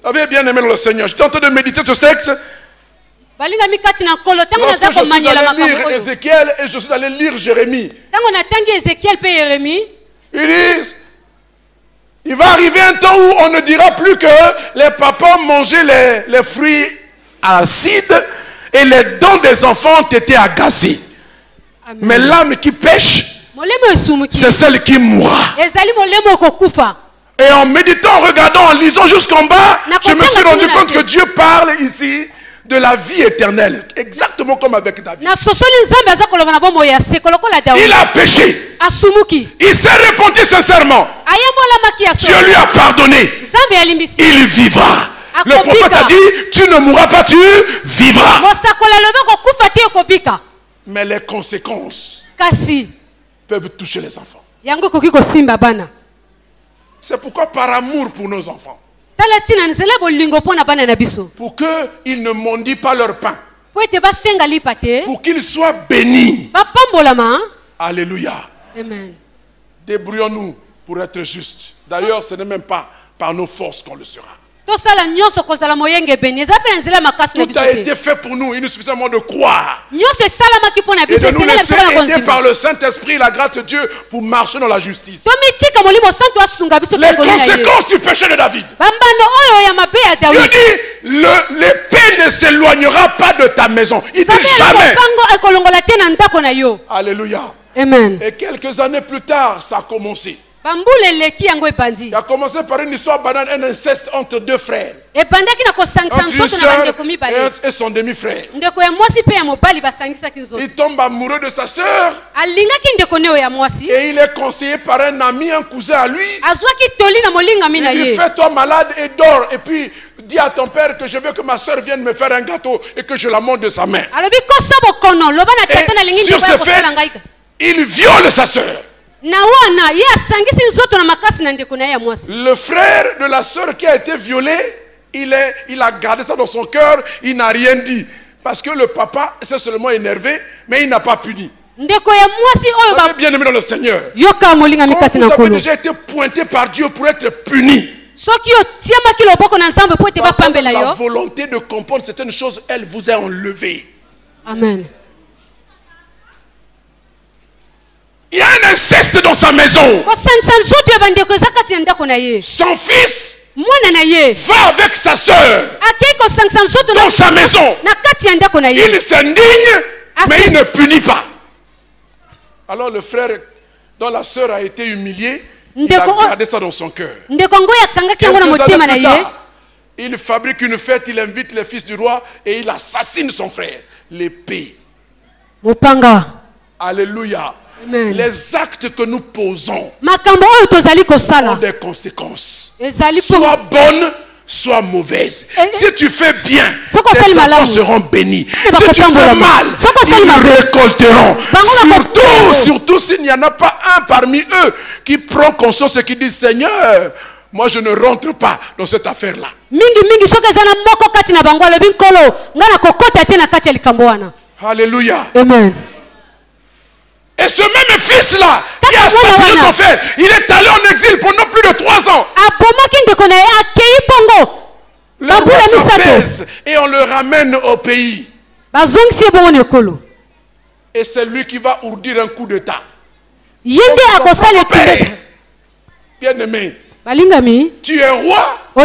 Avez bien aimé le Seigneur? J'étais en train de méditer sur ce texte. Lorsque je suis allé lire Ézéchiel et je suis allé lire Jérémie, ils disent, il va arriver un temps où on ne dira plus que les papas mangeaient les fruits acides et les dents des enfants ont été agacées. Mais l'âme qui pêche, c'est celle qui mourra. Et en méditant, en regardant, en lisant jusqu'en bas, je me suis rendu compte que Dieu parle ici de la vie éternelle, exactement comme avec David. Il a péché. Il s'est repenti sincèrement. Dieu lui a pardonné. Il vivra. Le prophète a dit, tu ne mourras pas, tu vivras. Mais les conséquences peuvent toucher les enfants. C'est pourquoi par amour pour nos enfants, pour qu'ils ne mendient pas leur pain, pour qu'ils soient bénis. Alléluia. Amen. Débrouillons-nous pour être justes. D'ailleurs, ce n'est même pas par nos forces qu'on le sera. Tout a été fait pour nous. Il nous suffit seulement de croire et de nous laisser aider par le Saint-Esprit, la grâce de Dieu, pour marcher dans la justice. Les conséquences du péché de David. Dieu dit, l'épée ne s'éloignera pas de ta maison. Il dit jamais. Alléluia. Amen. Et quelques années plus tard, ça a commencé. Il a commencé par une histoire banale, un inceste entre deux frères. Entre une soeur et son demi-frère. Il tombe amoureux de sa soeur. Et il est conseillé par un ami, un cousin à lui. Il lui fait, toi malade et dors. Et puis dis à ton père que je veux que ma soeur vienne me faire un gâteau et que je la monte de sa main. Et sur ce fait, il viole sa sœur. Le frère de la sœur qui a été violée, il a gardé ça dans son cœur, il n'a rien dit. Parce que le papa s'est seulement énervé, mais il n'a pas puni. Bien aimé dans le Seigneur, quand vous avez déjà été pointé par Dieu pour être puni, la volonté de comprendre certaines choses, elle vous a enlevé. Amen. Il y a un inceste dans sa maison. Son fils va avec sa soeur dans sa maison. Il s'indigne, mais il ne punit pas. Alors le frère dont la soeur a été humiliée, il a gardé ça dans son cœur. Quelques années plus tard, il fabrique une fête, il invite les fils du roi et il assassine son frère. L'épée. Alléluia. Amen. Les actes que nous posons ont des conséquences. Soit bonnes, soit mauvaises. Si tu fais bien, tes enfants seront bénis. Si tu fais mal, ils récolteront. Surtout s'il n'y en a pas un parmi eux qui prend conscience et qui dit Seigneur, moi je ne rentre pas dans cette affaire-là. Alléluia. Amen. Et ce même fils-là, qui a assassiné son frère, il est allé en exil pendant plus de 3 ans. Le roi s'apaise et on le ramène au pays. Et c'est lui qui va ourdir un coup d'état. Bien aimé, tu es roi. Et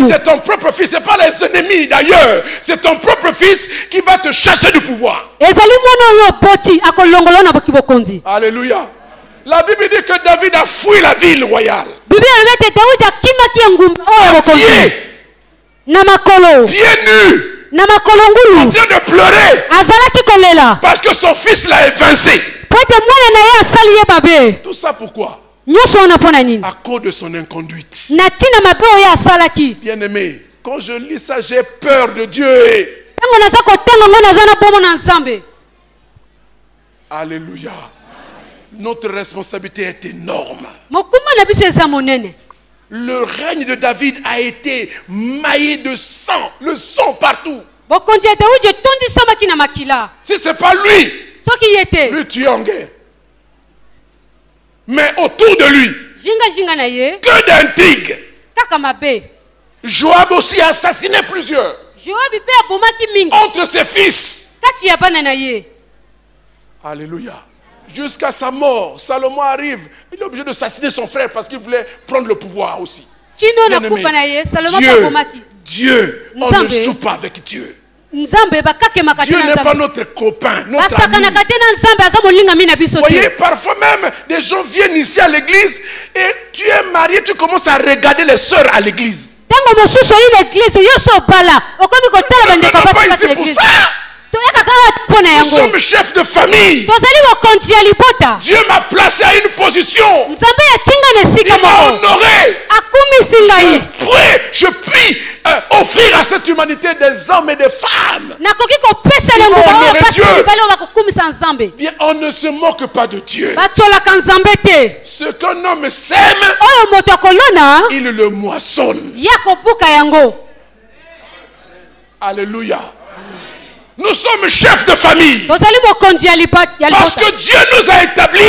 c'est ton propre fils, ce n'est pas les ennemis d'ailleurs. C'est ton propre fils qui va te chasser du pouvoir. Alléluia. La Bible dit que David a fui la ville royale. Pieds nus, en train de pleurer parce que son fils l'a évincé. Tout ça pourquoi? À cause de son inconduite. Bien aimé, quand je lis ça, j'ai peur de Dieu. Alléluia. Notre responsabilité est énorme. Le règne de David a été maillé de sang, le sang partout. Si ce n'est pas lui, lui tu es en guerre. Mais autour de lui, que d'intrigues. Joab aussi a assassiné plusieurs. Entre ses fils. Alléluia. Jusqu'à sa mort, Salomon arrive. Il est obligé de assassiner son frère parce qu'il voulait prendre le pouvoir aussi. Dieu, on ne joue pas avec Dieu. Dieu n'est pas notre copain, notre ami. Vous voyez, parfois même, des gens viennent ici à l'église et tu es marié, tu commences à regarder les sœurs à l'église. Nous ne pas ici pour ça. Nous sommes chefs de famille. Dieu m'a placé à une position. Il m'a honoré. Je puis offrir à cette humanité des hommes et des femmes. Bien, on ne se moque pas de Dieu. Ce qu'un homme sème, il le moissonne. Alléluia. Nous sommes chefs de famille. Parce que Dieu nous a établis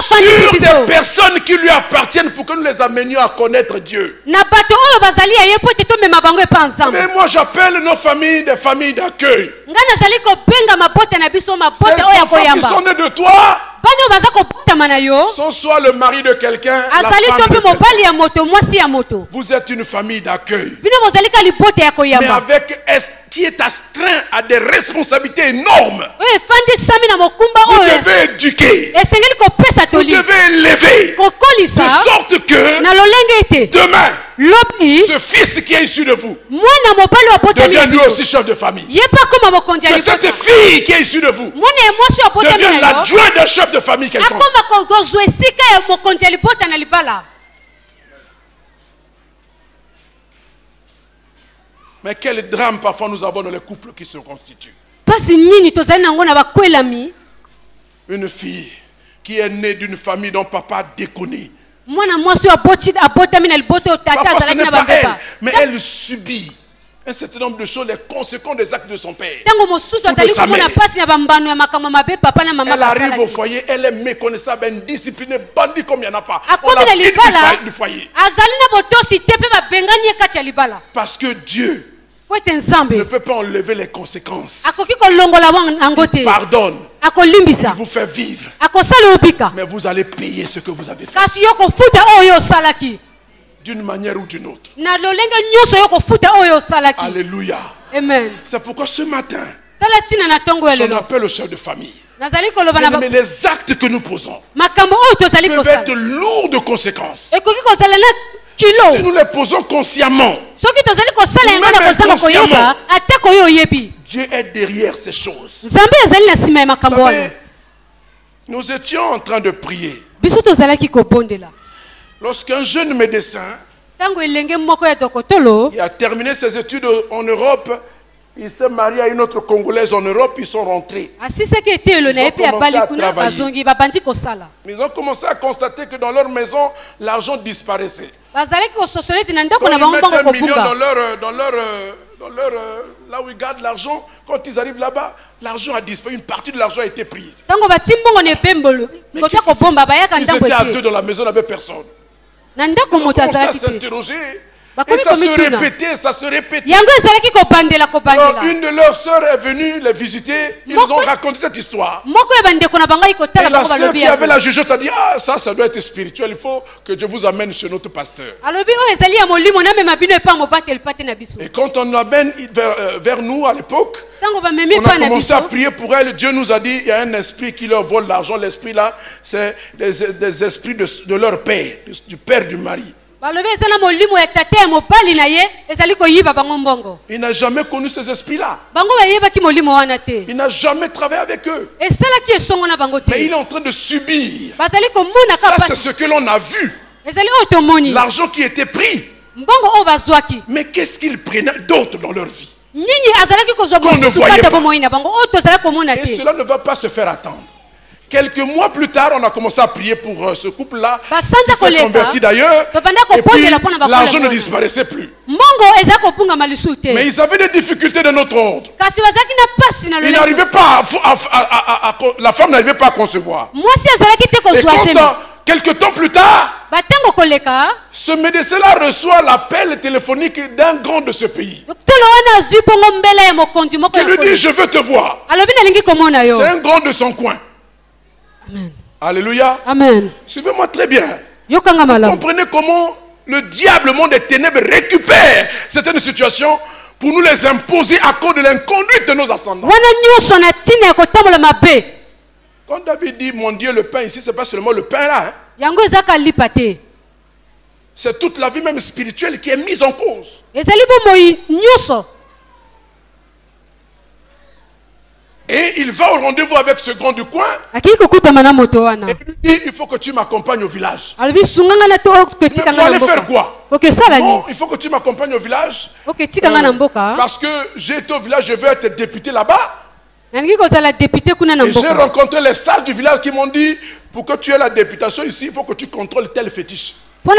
sur des personnes qui lui appartiennent pour que nous les amenions à connaître Dieu. Mais moi j'appelle nos familles des familles d'accueil. Ces enfants qui sont nés de toi sont soit le mari de quelqu'un, la femme de quelqu'un. Vous êtes une famille d'accueil. Mais avec qui est astreint à des responsabilités énormes. Vous devez éduquer. Vous devez élever. De sorte que demain, ce fils qui est issu de vous devient lui aussi chef de famille. Que cette fille qui est issue de vous devient l'adjoint d'un chef de famille quelconque. Mais quel drame parfois nous avons dans les couples qui se constituent. une fille qui est née d'une famille dont papa déconne. Parfois ce n'est pas elle, mais elle subit un certain nombre de choses, les conséquences des actes de son père. De sa mère. Elle arrive au foyer, elle est méconnaissable, indisciplinée, bandit comme il n'y en a pas. On la vide du foyer. Parce que Dieu ne peut pas enlever les conséquences. Il pardonne. Il vous fait vivre. Mais vous allez payer ce que vous avez fait. D'une manière ou d'une autre. Alléluia. Amen. C'est pourquoi ce matin, j'en appelle au chef de famille. Mais les actes que nous posons peuvent être lourds de conséquences. Si nous les posons consciemment, Dieu est derrière ces choses. Vous savez, nous étions en train de prier. Lorsqu'un jeune médecin il a terminé ses études en Europe, il s'est marié à une autre Congolaise en Europe, ils sont rentrés. Ils ont commencé à constater que dans leur maison, l'argent disparaissait. Quand ils mettent $1 million là où ils gardent l'argent, quand ils arrivent là-bas, l'argent a disparu, une partie de l'argent a été prise. Mais ils étaient à 2 dans la maison, il n'y avait personne. Ils ont commencé à s'interroger. Et ça se répétait, ça se répétait. Alors, une de leurs sœurs est venue les visiter. Ils nous ont raconté cette histoire. Et la sœur qui avait la jugeote a dit, ah, ça doit être spirituel. Il faut que Dieu vous amène chez notre pasteur. Et quand on l'amène vers nous à l'époque, on a commencé à prier pour elle. Dieu nous a dit, il y a un esprit qui leur vole l'argent. L'esprit là, c'est des esprits de leur père, du père du mari. Il n'a jamais connu ces esprits-là. Il n'a jamais travaillé avec eux. Mais il est en train de subir. Ça, c'est ce que l'on a vu. L'argent qui était pris. Mais qu'est-ce qu'ils prenaient d'autre dans leur vie qu'on ne voyait pas. Et cela ne va pas se faire attendre. Quelques mois plus tard, on a commencé à prier pour ce couple-là. Qui s'est converti d'ailleurs. Et puis, l'argent ne disparaissait plus. Mais ils avaient des difficultés de notre ordre. Ils n'arrivaient pas la femme n'arrivait pas à concevoir. Et quand, quelques temps plus tard, ce médecin-là reçoit l'appel téléphonique d'un grand de ce pays. Il lui dit, je veux te voir. C'est un grand de son coin. Amen. Alléluia. Amen. Suivez-moi très bien. Comprenez comment le diable, le monde des ténèbres, récupère certaines situations pour nous les imposer à cause de l'inconduite de nos ascendants. Quand David dit mon Dieu le pain ici, ce n'est pas seulement le pain là. C'est toute la vie même spirituelle qui est mise en cause. Et il va au rendez-vous avec ce grand du coin. Et il lui dit, il faut que tu m'accompagnes au village. Mais pour aller faire quoi? Non, il faut que tu m'accompagnes au village. Parce que j'ai été au village, je veux être député là-bas. Et j'ai rencontré les sages du village qui m'ont dit, pour que tu aies la députation ici, il faut que tu contrôles tel fétiche. Mais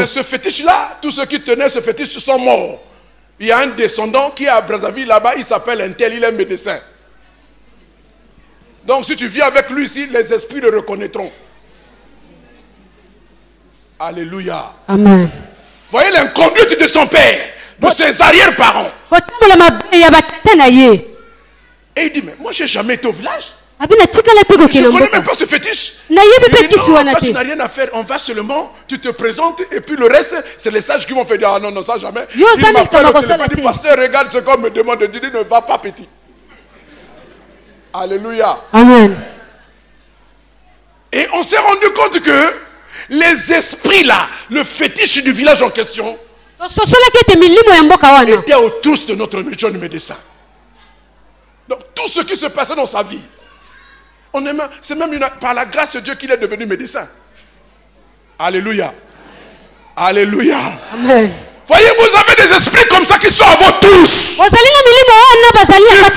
ce fétiche-là, tous ceux qui tenaient ce fétiche sont morts. Il y a un descendant qui est à Brazzaville là-bas, il s'appelle Intel, il est médecin. Donc si tu viens avec lui ici, les esprits le reconnaîtront. Alléluia. Amen. Voyez l'inconduite de son père, de ses arrière-parents. Et il dit, mais moi j'ai jamais été au village. Je ne connais même pas ce fétiche. Il dit, non, toi, tu n'as rien à faire. On va seulement, tu te présentes et puis le reste, c'est les sages qui vont faire dire, ah non, non, ça jamais. Il m'appelle au téléphone, il dit, pasteur, regarde ce qu'on me demande de dire, ne va pas petit. Alléluia. Amen. Et on s'est rendu compte que les esprits là, le fétiche du village en question, étaient autour de notre jeune médecin. Donc tout ce qui se passait dans sa vie, c'est même par la grâce de Dieu qu'il est devenu médecin. Alléluia. Alléluia. Amen. Voyez, vous avez des esprits comme ça qui sont à vous tous. Tu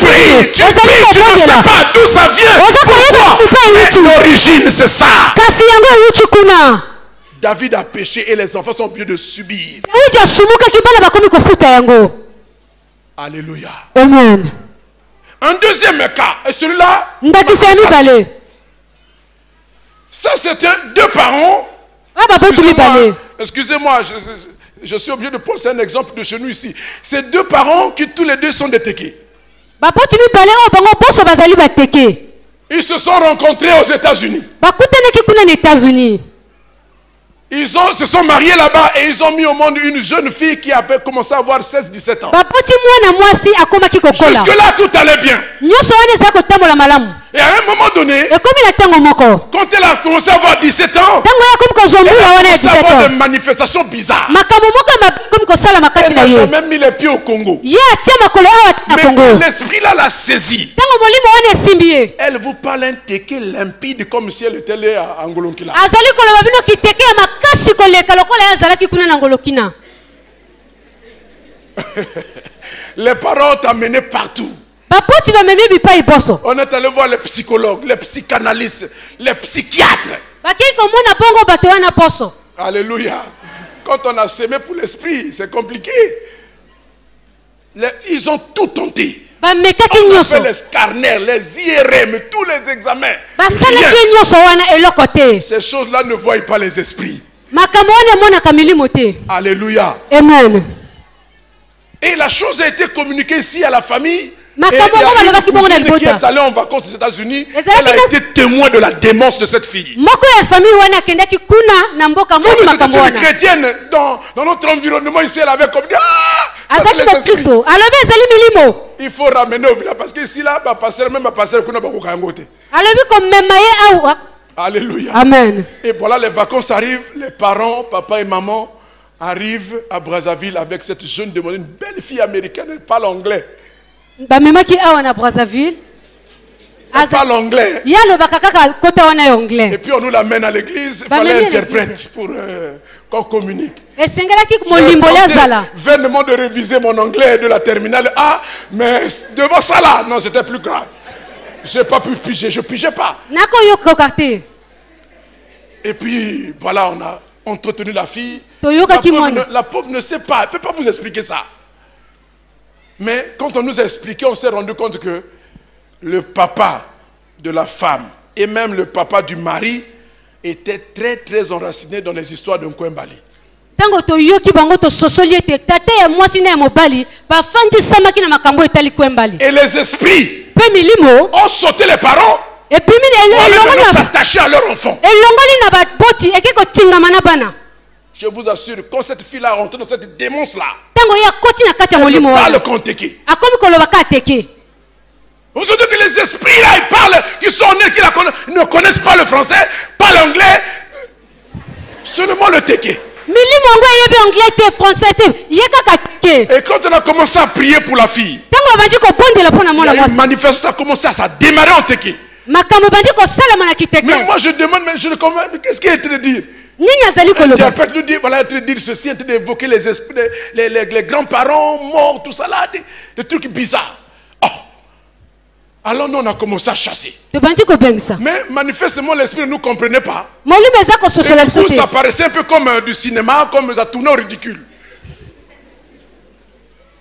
pries, tu ne sais pas d'où ça vient. Pourquoi? L'origine, c'est ça. David a péché et les enfants sont obligés de subir. Alléluia. Amen. Un deuxième cas, et celui-là, ça c'était deux parents. Excusez-moi, je suis obligé de poser un exemple de chez nous ici. C'est deux parents qui tous les deux sont des téqués. Ils se sont rencontrés aux États-Unis. Ils se sont mariés là-bas et ils ont mis au monde une jeune fille qui avait commencé à avoir 16-17 ans. Jusque-là, tout allait bien. Et à un moment donné, quand elle a commencé à avoir 17 ans, elle a commencé à avoir des manifestations bizarres. Elle n'a jamais mis les pieds au Congo. Mais l'esprit là l'a saisi. Elle vous parle un téké limpide comme si elle était là à Angolonkila. Les parents t'ont amené partout. On est allé voir les psychologues, les psychanalystes, les psychiatres. Alléluia. Quand on a semé pour l'esprit, c'est compliqué. Ils ont tout tenté. On a fait les scanners, les IRM, tous les examens. Ces choses-là ne voient pas les esprits. Alléluia. Amen. Et la chose a été communiquée ici à la famille. Et il y a une cousine qui est allée en vacances aux États-Unis. Elle a été témoin de la démence de cette fille. Comme c'était une chrétienne dans notre environnement ici, elle avait comme dit, il faut ramener au village parce que ici là, alléluia. Amen. Et voilà, les vacances arrivent, les parents, papa et maman arrivent à Brazzaville avec cette jeune demoiselle, une belle fille américaine, elle parle anglais. Elle parle anglais. Et puis on nous l'amène à l'église, il fallait interprète pour qu'on communique. J'ai vainement de réviser mon anglais de la terminale A, mais devant ça là, non, c'était plus grave. J'ai pas pu piger, je pigeais pas. Et puis voilà, on a entretenu la fille. La pauvre ne sait pas, elle ne peut pas vous expliquer ça. Mais quand on nous a expliqué, on s'est rendu compte que le papa de la femme et même le papa du mari étaient très très enracinés dans les histoires de Nkwembali. Et les esprits ont sauté les parents. Et puis on s'attacher à leur enfant. Je vous assure, quand cette fille-là est rentrée dans cette démence-là, elle parle kontéké. Vous savez que les esprits-là, ils parlent, qui sont nés, qui ne connaissent pas le français, pas l'anglais, seulement le téké. Et quand on a commencé à prier pour la fille, il y a une manifestation, ça a commencé à démarrer en téké. Mais moi je demande, mais je ne comprends pas, qu'est-ce qu'il est en train de dire? L'interprète nous dit, voilà, il est en train de dire ceci, il est en train d'évoquer les esprits, les grands-parents morts, tout ça là, des trucs bizarres. Oh. Alors nous on a commencé à chasser. Mais manifestement l'esprit ne nous comprenait pas. Et du coup ça paraissait un peu comme du cinéma, comme ça tournait au ridicule.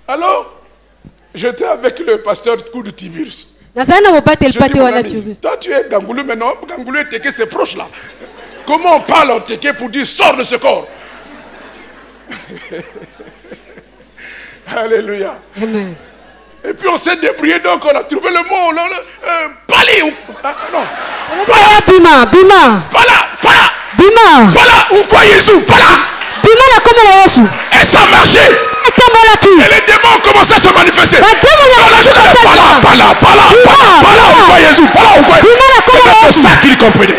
Alors, j'étais avec le pasteur Kou de Tiburs. Je dis, mon ami, toi tu es Gangoulou, mais non, Gangoulou et Téké c'est proche là. Comment on parle en Téké pour dire sors de ce corps? Alléluia. Amen. Et puis on s'est débrouillé, donc on a trouvé le mot. Pali. Non. Bima. Pala. On voit Jésus. Pala. Et ça a marché. Et les démons ont commencé à se manifester. Pala. On voit Jésus. C'est ça qu'ils comprenaient.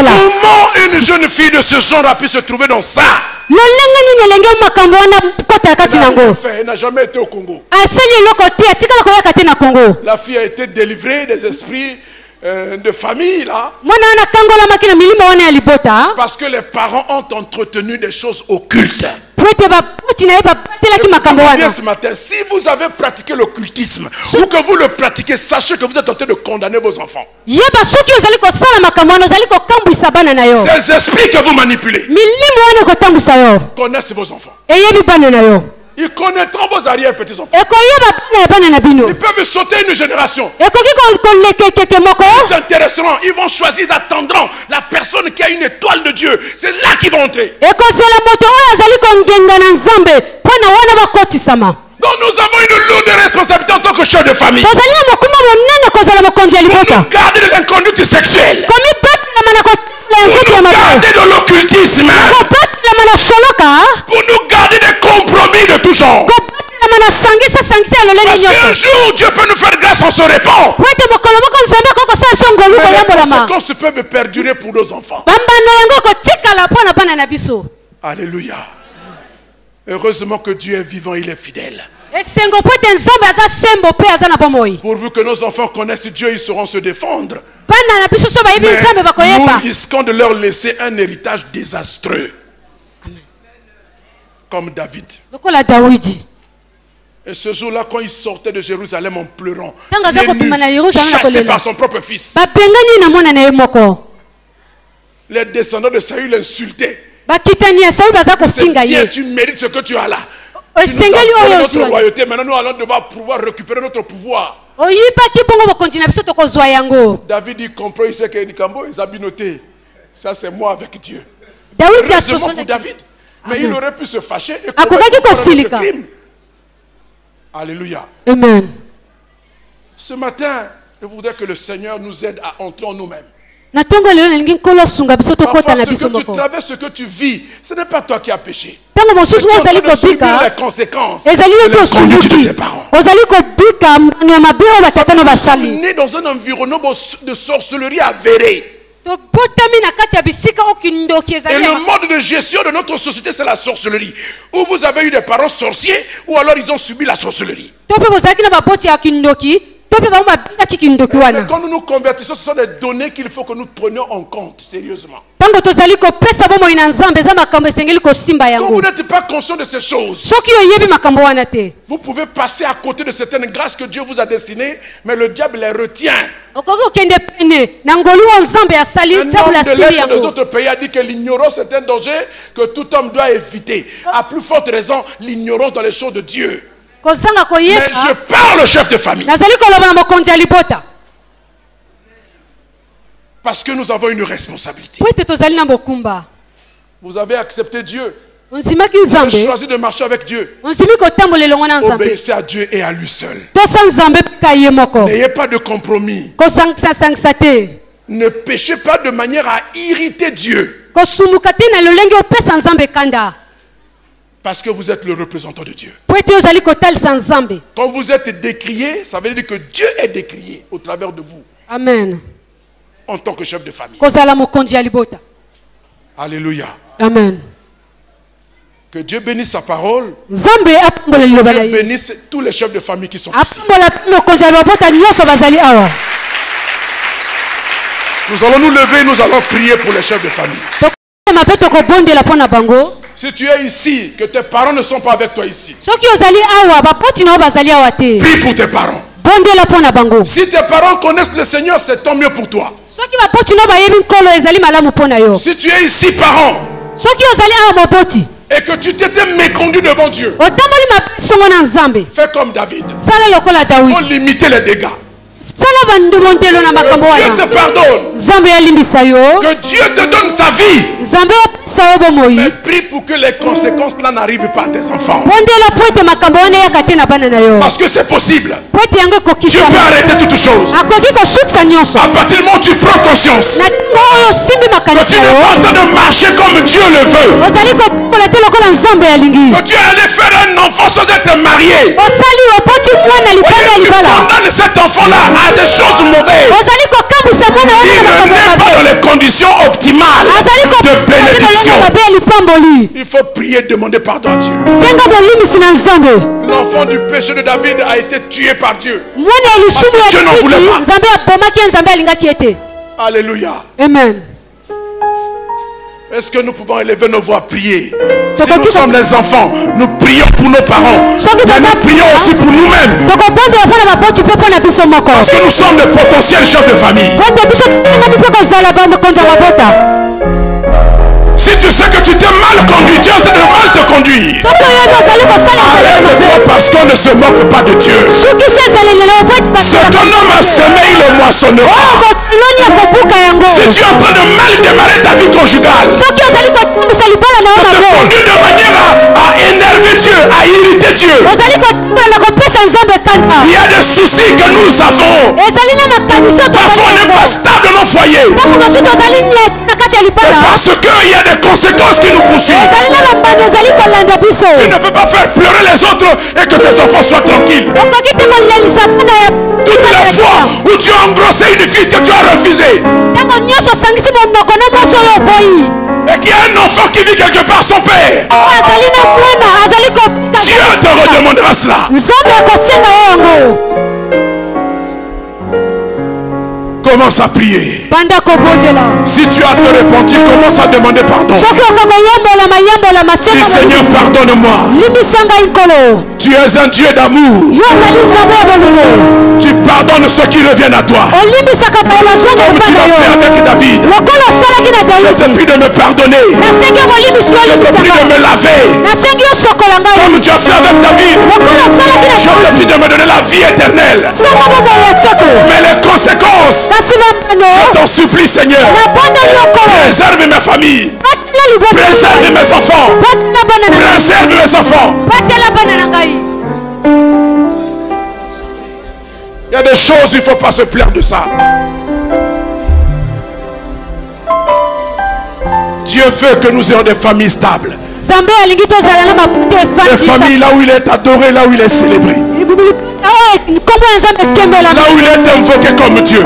Comment une jeune fille de ce genre a pu se trouver dans ça? Elle n'a jamais été au Congo. La fille a été délivrée des esprits de famille là. Parce que les parents ont entretenu des choses occultes. Bien ce matin, si vous avez pratiqué l'occultisme ou que vous le pratiquez, sachez que vous êtes en train de condamner vos enfants. Ces esprits que vous manipulez connaissent vos enfants. Ils connaîtront vos arrière-petits-enfants. Ils peuvent sauter une génération. Ils s'intéresseront, ils vont choisir, ils attendront la personne qui a une étoile de Dieu. C'est là qu'ils vont entrer. Donc nous avons une lourde responsabilité en tant que chef de famille. Pour nous garder de l'inconduite sexuelle. Pour nous garder de l'occultisme. Pour nous garder des compromis de tout genre. Parce qu'un jour Dieu peut nous faire grâce, on se répand. Les conséquences peuvent perdurer pour nos enfants. Alléluia. Heureusement que Dieu est vivant, il est fidèle. Pourvu que nos enfants connaissent Dieu, ils sauront se défendre. Mais nous risquons de leur laisser un héritage désastreux. Comme David. Et ce jour-là, quand il sortait de Jérusalem en pleurant, il est chassé par son propre fils. Les descendants de Saül l'insultaient. C'est bien, tu mérites ce que tu as là. Tu nous as volé notre royauté, maintenant nous allons devoir pouvoir récupérer notre pouvoir. David il comprend, il sait que Nikambo est abinoté. Ça c'est moi avec Dieu. Heureusement pour David. Mais il aurait pu se fâcher et commettre le crime. Alléluia. Amen. Ce matin, je voudrais que le Seigneur nous aide à entrer en nous-mêmes. Parfois, ce que tu traverses, ce que tu vis, ce n'est pas toi qui as péché. Tu es en train de subir les conséquences de la conduite de tes parents. Nous sommes nés dans un environnement de sorcellerie avérée. Et le mode de gestion de notre société, c'est la sorcellerie. Ou vous avez eu des parents sorciers, ou alors ils ont subi la sorcellerie. Mais quand nous nous convertissons, ce sont des données qu'il faut que nous prenions en compte sérieusement. Quand vous n'êtes pas conscient de ces choses, vous pouvez passer à côté de certaines grâces que Dieu vous a destinées, mais le diable les retient. Un homme de lettres de notre pays a dit que l'ignorance est un danger que tout homme doit éviter. À plus forte raison, l'ignorance dans les choses de Dieu. Mais je parle au chef de famille. Parce que nous avons une responsabilité. Vous avez accepté Dieu. Vous avez choisi de marcher avec Dieu. Obéissez à Dieu et à lui seul. N'ayez pas de compromis. Ne péchez pas de manière à irriter Dieu. Parce que vous êtes le représentant de Dieu. Quand vous êtes décrié, ça veut dire que Dieu est décrié au travers de vous. Amen. En tant que chef de famille. Alléluia. Amen. Que Dieu bénisse sa parole. Dieu bénisse tous les chefs de famille qui sont ici. Nous allons nous lever, nous allons prier pour les chefs de famille. Si tu es ici, que tes parents ne sont pas avec toi ici, prie pour tes parents. Si tes parents connaissent le Seigneur, c'est tant mieux pour toi. Si tu es ici, parent, et que tu t'étais méconduit devant Dieu, fais comme David. Il faut limiter les dégâts. Que Dieu te pardonne. Que Dieu te donne sa vie. Mais prie pour que les conséquences là n'arrivent pas à tes enfants. Parce que c'est possible. Dieu peut arrêter toutes choses. À partir du moment où tu prends conscience que tu n'es pas en train de marcher comme Dieu le veut, que Dieu allait faire un enfant sans être marié, et tu condamnes cet enfant là à des choses mauvaises, il ne n'est pas dans les conditions optimales de bénédiction. Il faut prier, demander pardon à Dieu. L'enfant du péché de David a été tué par Dieu. Dieu n'en voulait pas. Alléluia. Amen. Est-ce que nous pouvons élever nos voix, prier? Si nous sommes les enfants, nous prions pour nos parents. Mais nous prions aussi pour nous-mêmes. Parce que nous sommes de potentiels chefs de famille. Si tu sais que tu t'es mal conduit, Dieu est en train de mal te conduire. Arrête-toi parce qu'on ne se moque pas de Dieu. Ce qu'un homme a semé, il le moissonnera. Si tu es en train de mal démarrer ta vie conjugale, de te conduire de manière à énerver Dieu, à irriter Dieu, il y a des soucis que nous avons. Parfois on n'est pas stable dans nos foyers. Parce qu'il y a des conséquences qui nous poursuivent. Tu ne peux pas faire pleurer les autres et que tes enfants soient tranquilles. Toutes les fois où tu as engrossé une fille que tu as refusée, et qu'il y a un enfant qui vit quelque part son père, Dieu te redemandera cela. Commence à prier. Si tu as te repenti, commence à demander pardon. Dis Seigneur, pardonne-moi. Tu es un Dieu d'amour. Tu pardonnes ceux qui reviennent à toi. Comme tu l'as fait avec David. Je te prie de me pardonner. Je te prie de me laver. Comme tu as fait avec David. Je te prie de me donner la vie éternelle. Mais les conséquences, je t'en supplie, Seigneur. Préserve ma famille. Préserve mes enfants. Préserve mes enfants. Il y a des choses, il ne faut pas se plaindre de ça. Dieu veut que nous ayons des familles stables. Des familles là où il est adoré, là où il est célébré. Là où il est invoqué comme Dieu.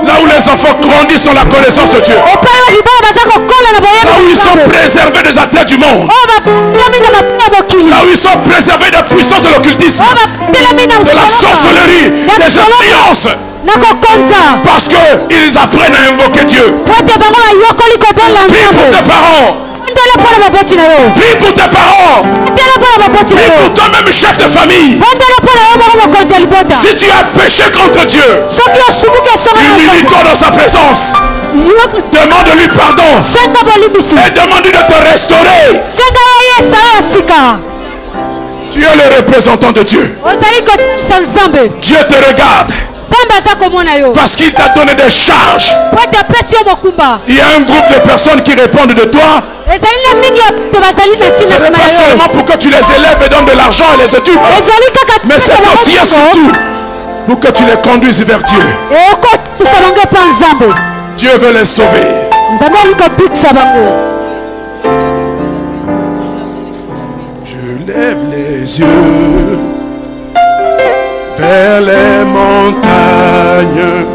Là où les enfants grandissent dans la connaissance de Dieu. Là où ils sont préservés des attraits du monde. Là où ils sont préservés des puissances de l'occultisme, de la sorcellerie, des influences. Parce qu'ils apprennent à invoquer Dieu. Prie pour tes parents. Prie pour tes parents. Prie pour toi-même, chef de famille. Si tu as péché contre Dieu, humilie-toi dans sa présence. Demande-lui pardon. Et demande-lui de te restaurer. Tu es le représentant de Dieu. Dieu te regarde. Parce qu'il t'a donné des charges. Il y a un groupe de personnes qui répondent de toi. Ce n'est pas seulement pour que tu les élèves et donnes de l'argent et les études. Mais c'est aussi et surtout pour que tu les conduises vers Dieu. Dieu veut les sauver. Je lève les yeux vers les montagnes.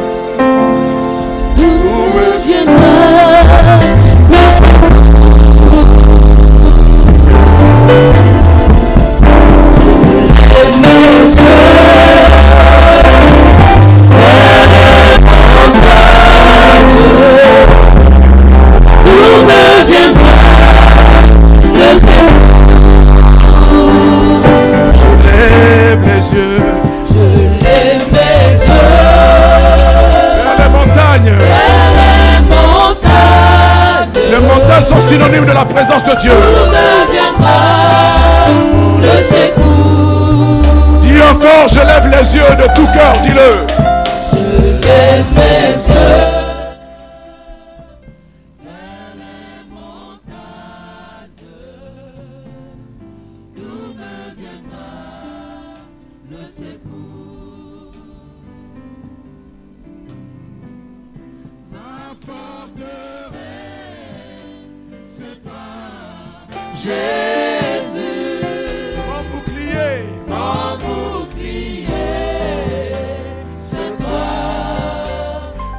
D'où me viendra le secours? Je lève mes yeux vers les montagnes. D'où me viendra le secours? Je lève les yeux. Les montagnes sont synonymes de la présence de Dieu. Le secours. Dis encore, je lève les yeux de tout cœur, dis-le. Je lève mes yeux. Jésus, mon bouclier, c'est toi,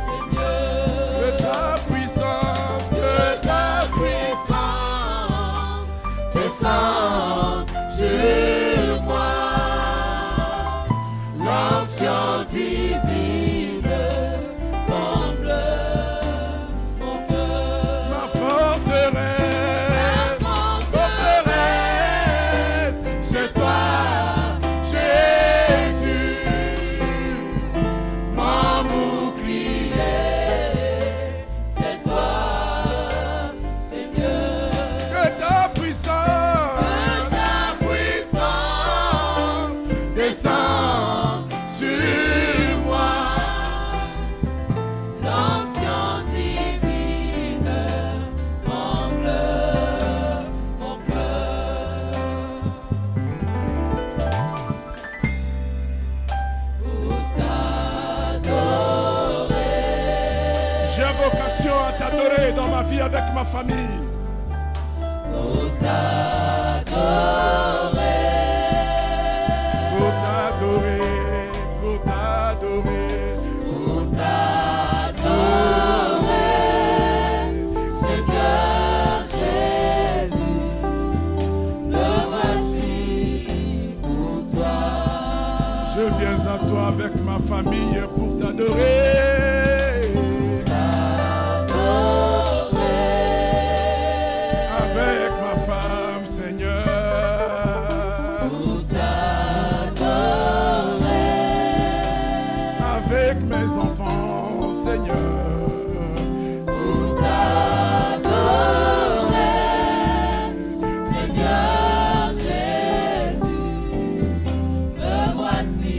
Seigneur. que ta puissance descende sur moi, l'onction divine comble mon cœur. t'adorer dans ma vie avec ma famille. Pour t'adorer. Pour t'adorer, pour t'adorer, Pour t'adorer, Seigneur Jésus, me voici pour toi. je viens à toi avec ma famille pour t'adorer. Avec ma femme, Seigneur. Pour t'adorer, Avec mes enfants, Seigneur. pour t'adorer, Seigneur Jésus, me voici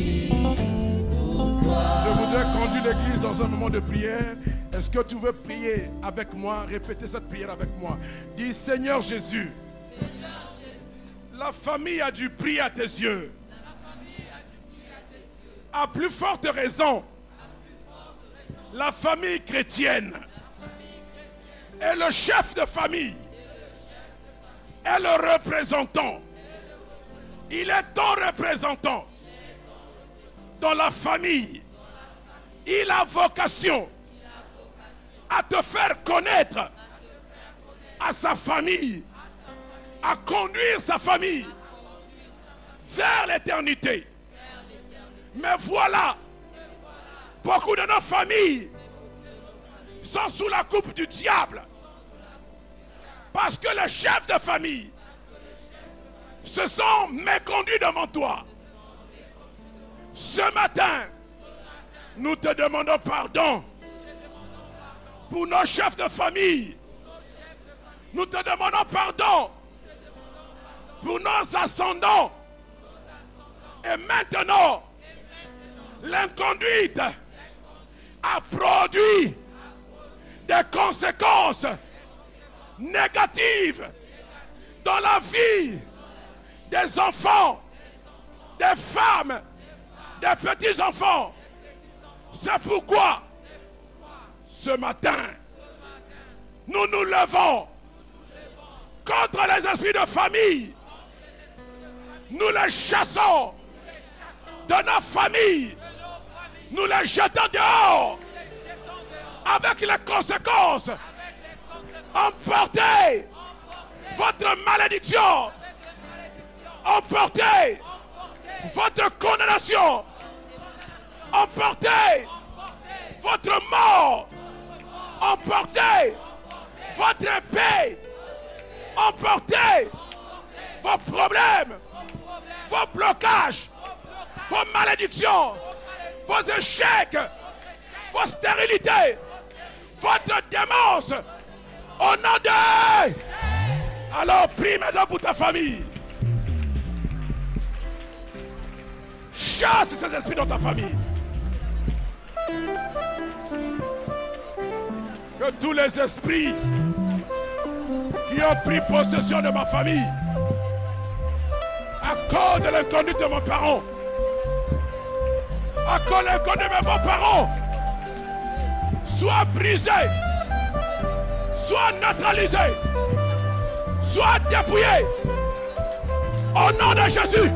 pour toi. Je voudrais conduire l'église dans un moment de prière. Est-ce que tu veux prier avec moi? Répétez cette prière avec moi. Dis, Seigneur Jésus, la famille a dû prier à tes yeux. À plus forte raison, la famille chrétienne est le chef de famille, est le représentant. Il est ton représentant dans la famille. Il a vocation à te faire connaître à sa famille, à conduire sa famille vers l'éternité. Mais voilà, beaucoup de nos familles sont sous la coupe du diable parce que les chefs de famille se sont méconduits devant toi. Ce matin, nous te demandons pardon pour nos chefs de famille. Nous te demandons pardon pour nos ascendants. Et maintenant, l'inconduite a produit des conséquences négatives dans la vie des enfants, des femmes, des petits-enfants. C'est pourquoi ce matin, nous nous levons contre les esprits de famille. Nous les chassons de nos familles. Nous les jetons dehors avec les conséquences. Emportez votre malédiction. Emportez votre condamnation. Emportez votre mort. Emportez votre épée. Emportez vos problèmes, vos blocages, vos malédictions, vos échecs, vos stérilités, votre démence. Au nom de... Alors prie maintenant pour ta famille. Chasse ces esprits dans ta famille. Que tous les esprits qui ont pris possession de ma famille à cause de l'inconduite de mon parent, à cause de l'inconduite de mes parents, soient brisés, soient neutralisés, soient dépouillés au nom de Jésus.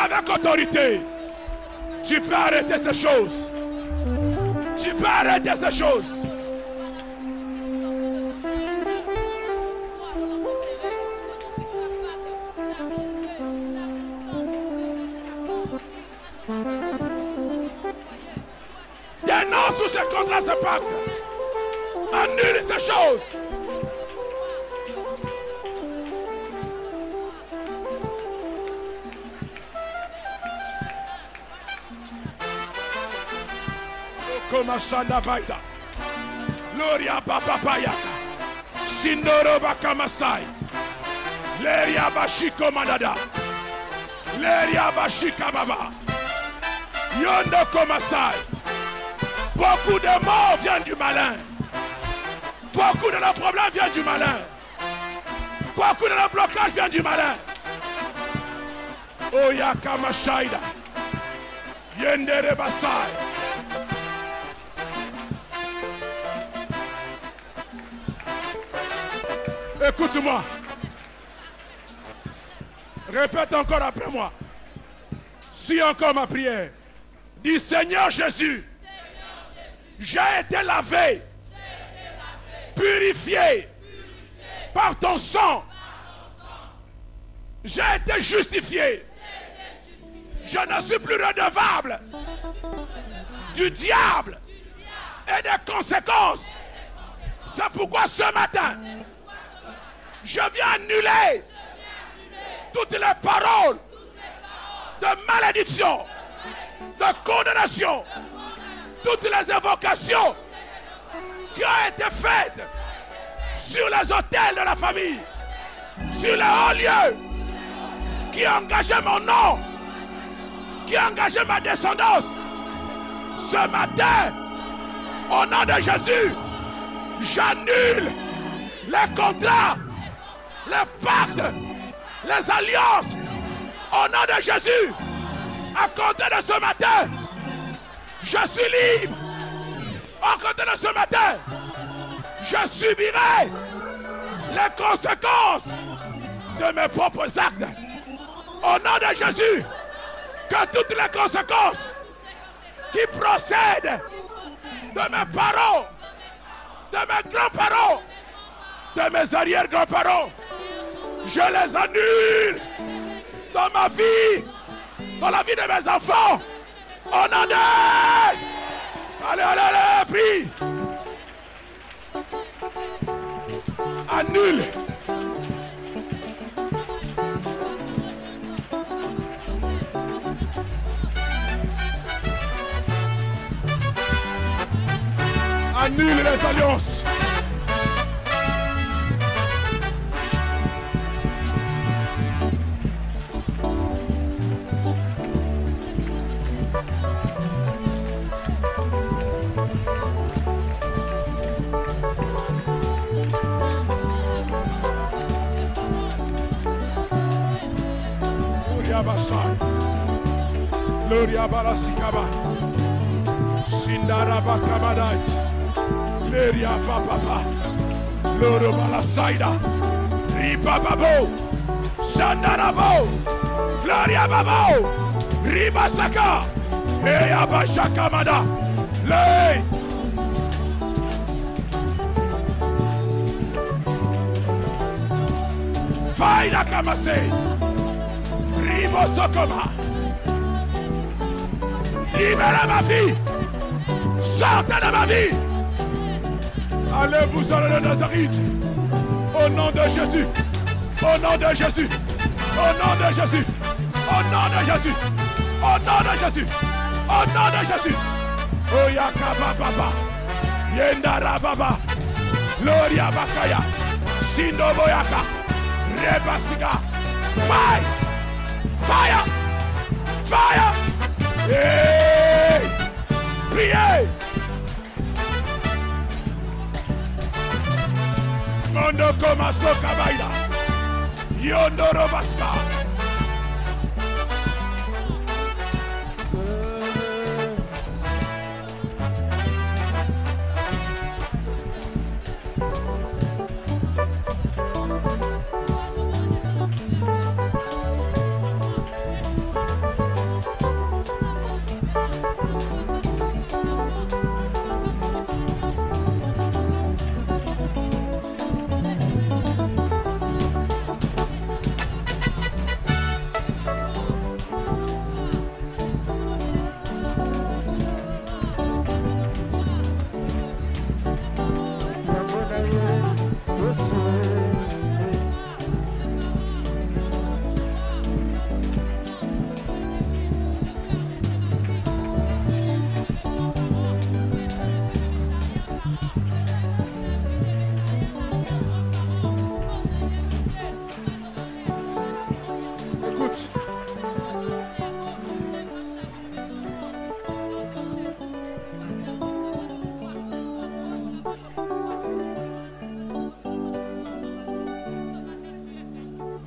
Avec autorité, tu peux arrêter ces choses. Tu peux arrêter ces choses. Dénonce tous ces contrats, ces pactes. Annule ces choses. Komashanda baida Loria papa payaka Sindoro bakamasait Leria bashiko madada Leria bashika baba Yondo komasai Beaucoup de morts viennent du malin. Beaucoup de nos problèmes viennent du malin. Beaucoup de nos blocages viennent du malin. Oyakama Shaida. Yendere Basai. Écoute-moi. Répète encore après moi. Suis encore ma prière. Dis Seigneur Jésus, j'ai été lavé, purifié par ton sang. J'ai été justifié. Je ne suis plus redevable du diable et des conséquences. C'est pourquoi ce matin, je viens annuler toutes les paroles de malédiction, de condamnation, toutes les invocations qui ont été faites sur les autels de la famille, sur les hauts lieux, qui ont engagé mon nom, qui ont engagé ma descendance. Ce matin, au nom de Jésus, j'annule les contrats, les pactes, les alliances. Au nom de Jésus, à compter de ce matin, je suis libre. À compter de ce matin, je subirai les conséquences de mes propres actes. Au nom de Jésus, que toutes les conséquences qui procèdent de mes parents, de mes grands-parents, de mes arrière-grands-parents, je les annule dans ma vie, dans la vie de mes enfants. Au nom de... Allez, allez, allez, prie. Annule. Annule les alliances. Gloria Balasikaba Shindaraba Kamadait Leria Papa Loro Balasaida Ripa Babo Shandarabo Gloria Babo Riba Saka Eya Bashakamada Late Faida Kamase Ribo Sokoma. Libérez ma vie. Sortez de ma vie. Allez-vous sur le Nazareth. Au nom de Jésus. Au nom de Jésus. Au nom de Jésus. Au nom de Jésus. Au nom de Jésus. Au nom de Jésus. Oyaka Baba. Yendara Baba. Gloria Bakaya. Shindo Boyaka. Rebasiga. Fire. Fire. Fire. Hey! Priez! Mondo koma soka baila. Yondoro baska.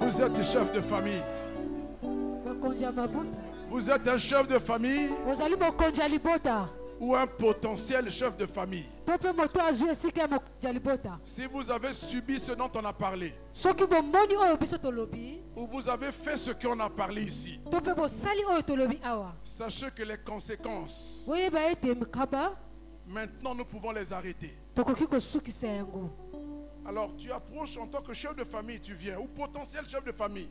Vous êtes chef de famille. Vous êtes un chef de famille ou un potentiel chef de famille. Si vous avez subi ce dont on a parlé, ou vous avez fait ce qu'on a parlé ici, sachez que les conséquences, maintenant nous pouvons les arrêter. Alors tu approches en tant que chef de famille, tu viens, ou potentiel chef de famille.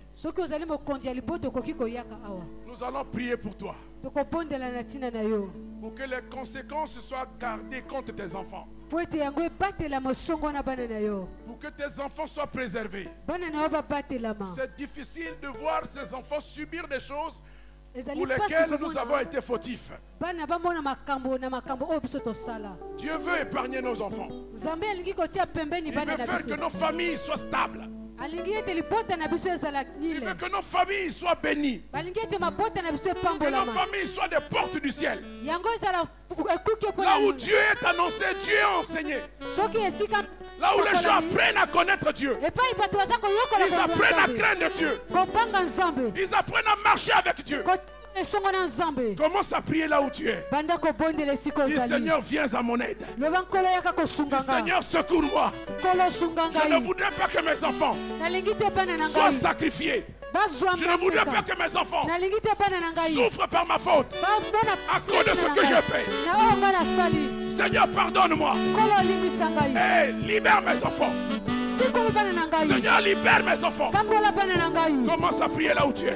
Nous allons prier pour toi, pour que les conséquences soient gardées contre tes enfants, pour que tes enfants soient préservés. C'est difficile de voir ces enfants subir des choses pour lesquelles nous avons été fautifs. Dieu veut épargner nos enfants. Il veut faire que nos familles soient stables. Il veut que nos familles soient bénies. Que nos familles soient des portes du ciel. Là où Dieu est annoncé, Dieu est enseigné. Là où les gens apprennent à connaître Dieu, ils apprennent à craindre Dieu, ils apprennent à marcher avec Dieu. Commence à prier là où tu es. Dis Seigneur, viens à mon aide. Dis Seigneur, secours-moi. Je ne voudrais pas que mes enfants soient sacrifiés. Je ne voudrais pas que mes enfants souffrent par ma faute à cause de ce que j'ai fait. Seigneur, pardonne-moi et libère mes enfants. Seigneur, libère mes enfants. Commence à prier là où tu es.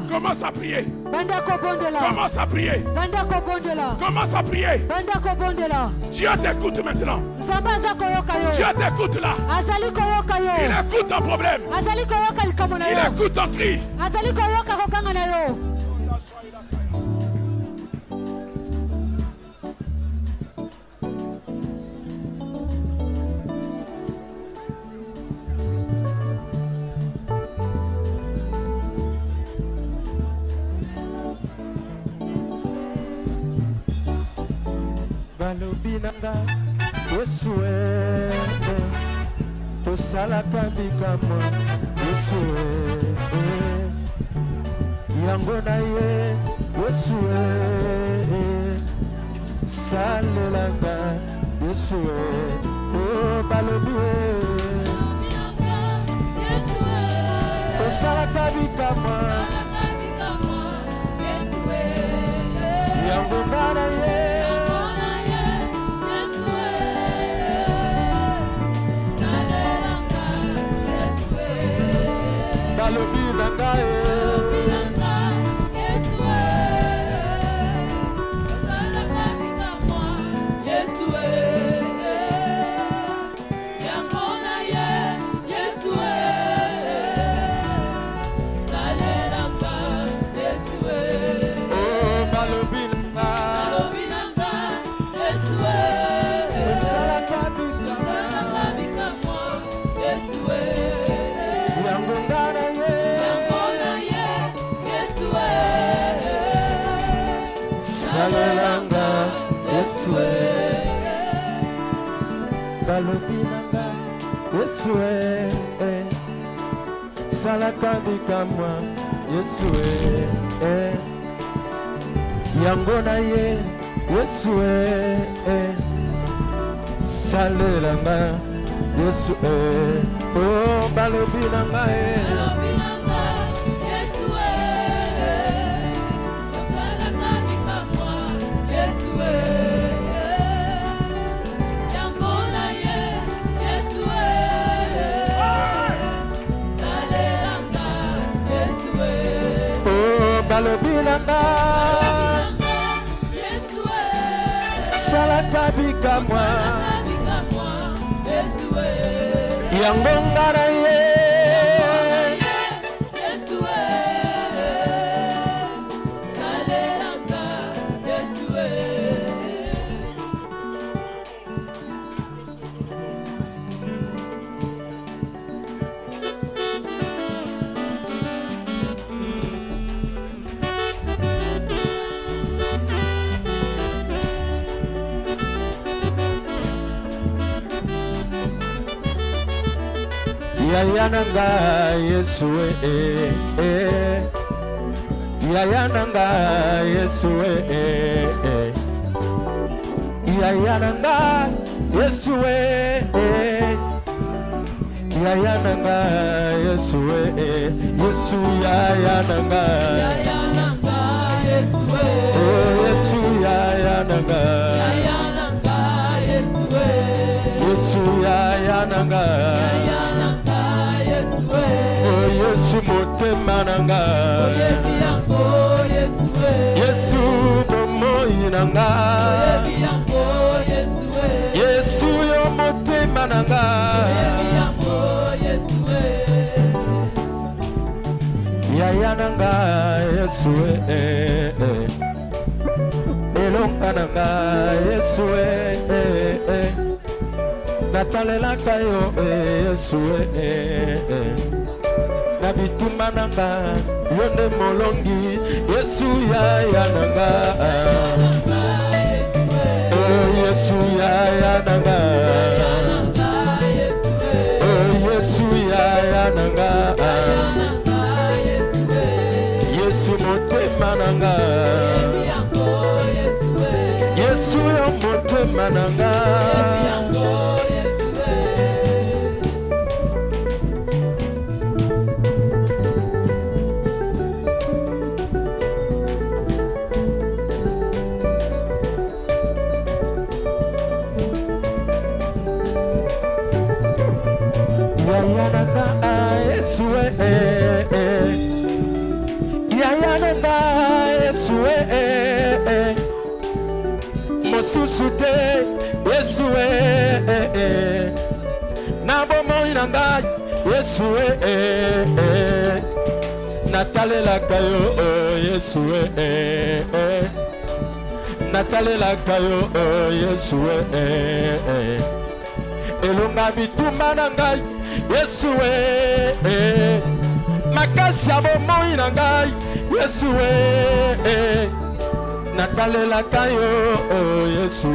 Commence à prier. Commence à prier. Commence à prier. Dieu t'écoute maintenant. Dieu t'écoute là. Il écoute ton problème. Il écoute ton cri. Balobi nanga Yesu osalaka bikamwa Yesu yango na ye Yesu salelanga Yesu balobi osalaka bikamwa yango na ye Balobi nanga Yesu osalaka bikamwa Yesu yango na ye Yesu salelanga Yesu oh balobi nanga Yesu osalaka bikamwa Yesu yango ngana salelanga Yesu balobi nanga Yesu salaka bikamwa Yesu yango na ye Yesu salelanga Yesu oh balobi nanga balobi nanga Yesu salaka bikamwa Yesu yango ngana ye Yesu salelanga Yesu Yayananga Yesu Yayananga Yesu Yayananga Yesu Yayananga Yesu Yesu Yayananga Yesu Yesu Yayananga Yesu Yayananga Yesu Motemananga Yesu Momoinanga Yesu Yo Motemananga Yayananga Yesu Elongananga Yesu Natalelaka yo Yesu Nabitumananga yonde molongi Yesu yayananga Yesu yayananga Yesu yayananga Yesu motemananga Yesu yo motemananga Yayananga Yesu Mosusute Yesu Nabomoinanga Yesu Natalelaka yo Yesu Natalelaka yo Yesu Elonga bitumananga Yesu makasi ya bomoi na ngai Yesu natalelaka yo Yesu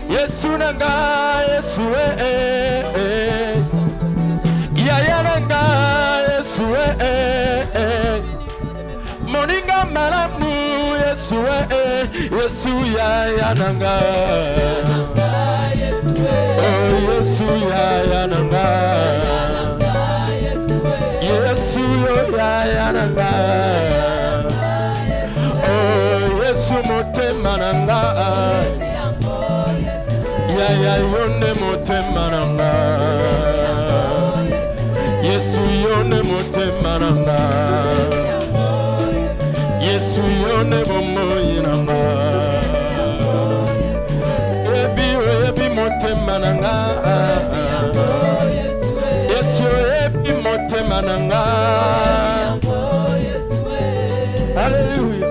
Yesu na ngai Yesu yaya na ngai Yesu moninga malamu Yesu Yesu yaya na ngai Yesu yayananga Yesu yayananga Yesu motemananga Yaya yone motemananga Yesu yone motemananga Yesu yone momoyinanga Ebi motemananga Yesu ebi motemananga Hallelujah.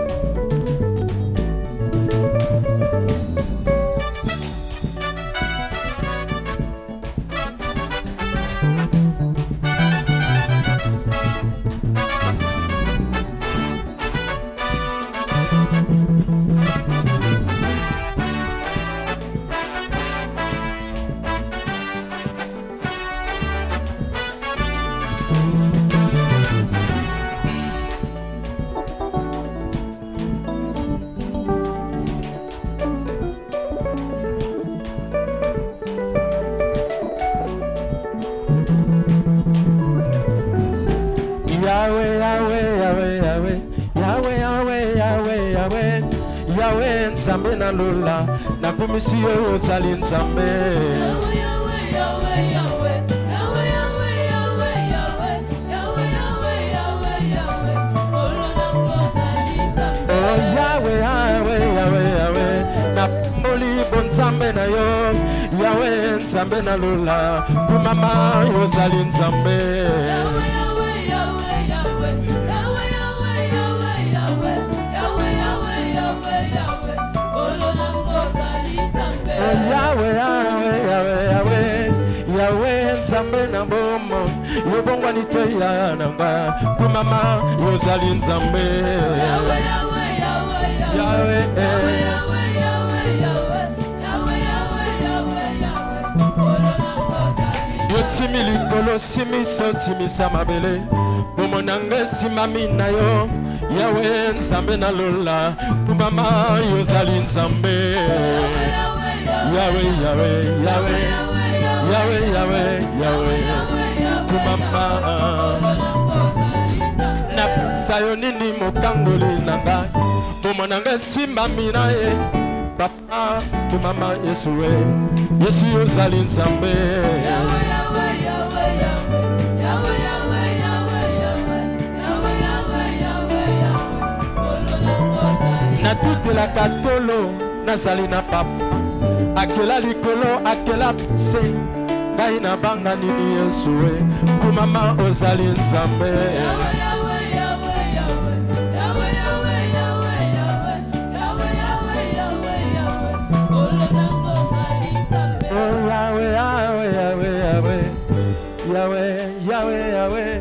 Yahweh nzambe na lola na kumisi yo zali nzambe Yahweh na poli bon nzambe na yo Yahweh nzambe na lola kumama yo zali nzambe Yahweh nzambe na bomo yobongwa nitoya nanga kumama yozali nzambe Yahweh osimi likolo simisa simisa mabele bomonanga simami na yo yawe nzambe na lola kumama yozali nzambe yawe yawe yawe yawe yawe yawe kumama na sayo nini mokangoli nanga bomonanga simami na ye papa tumama Yesu we Yesu yozali nzambe na toute la katolo nazali na papa akela likolo akela se ngai na banga nini Yesu we kumama ozali nzambe Yahweh,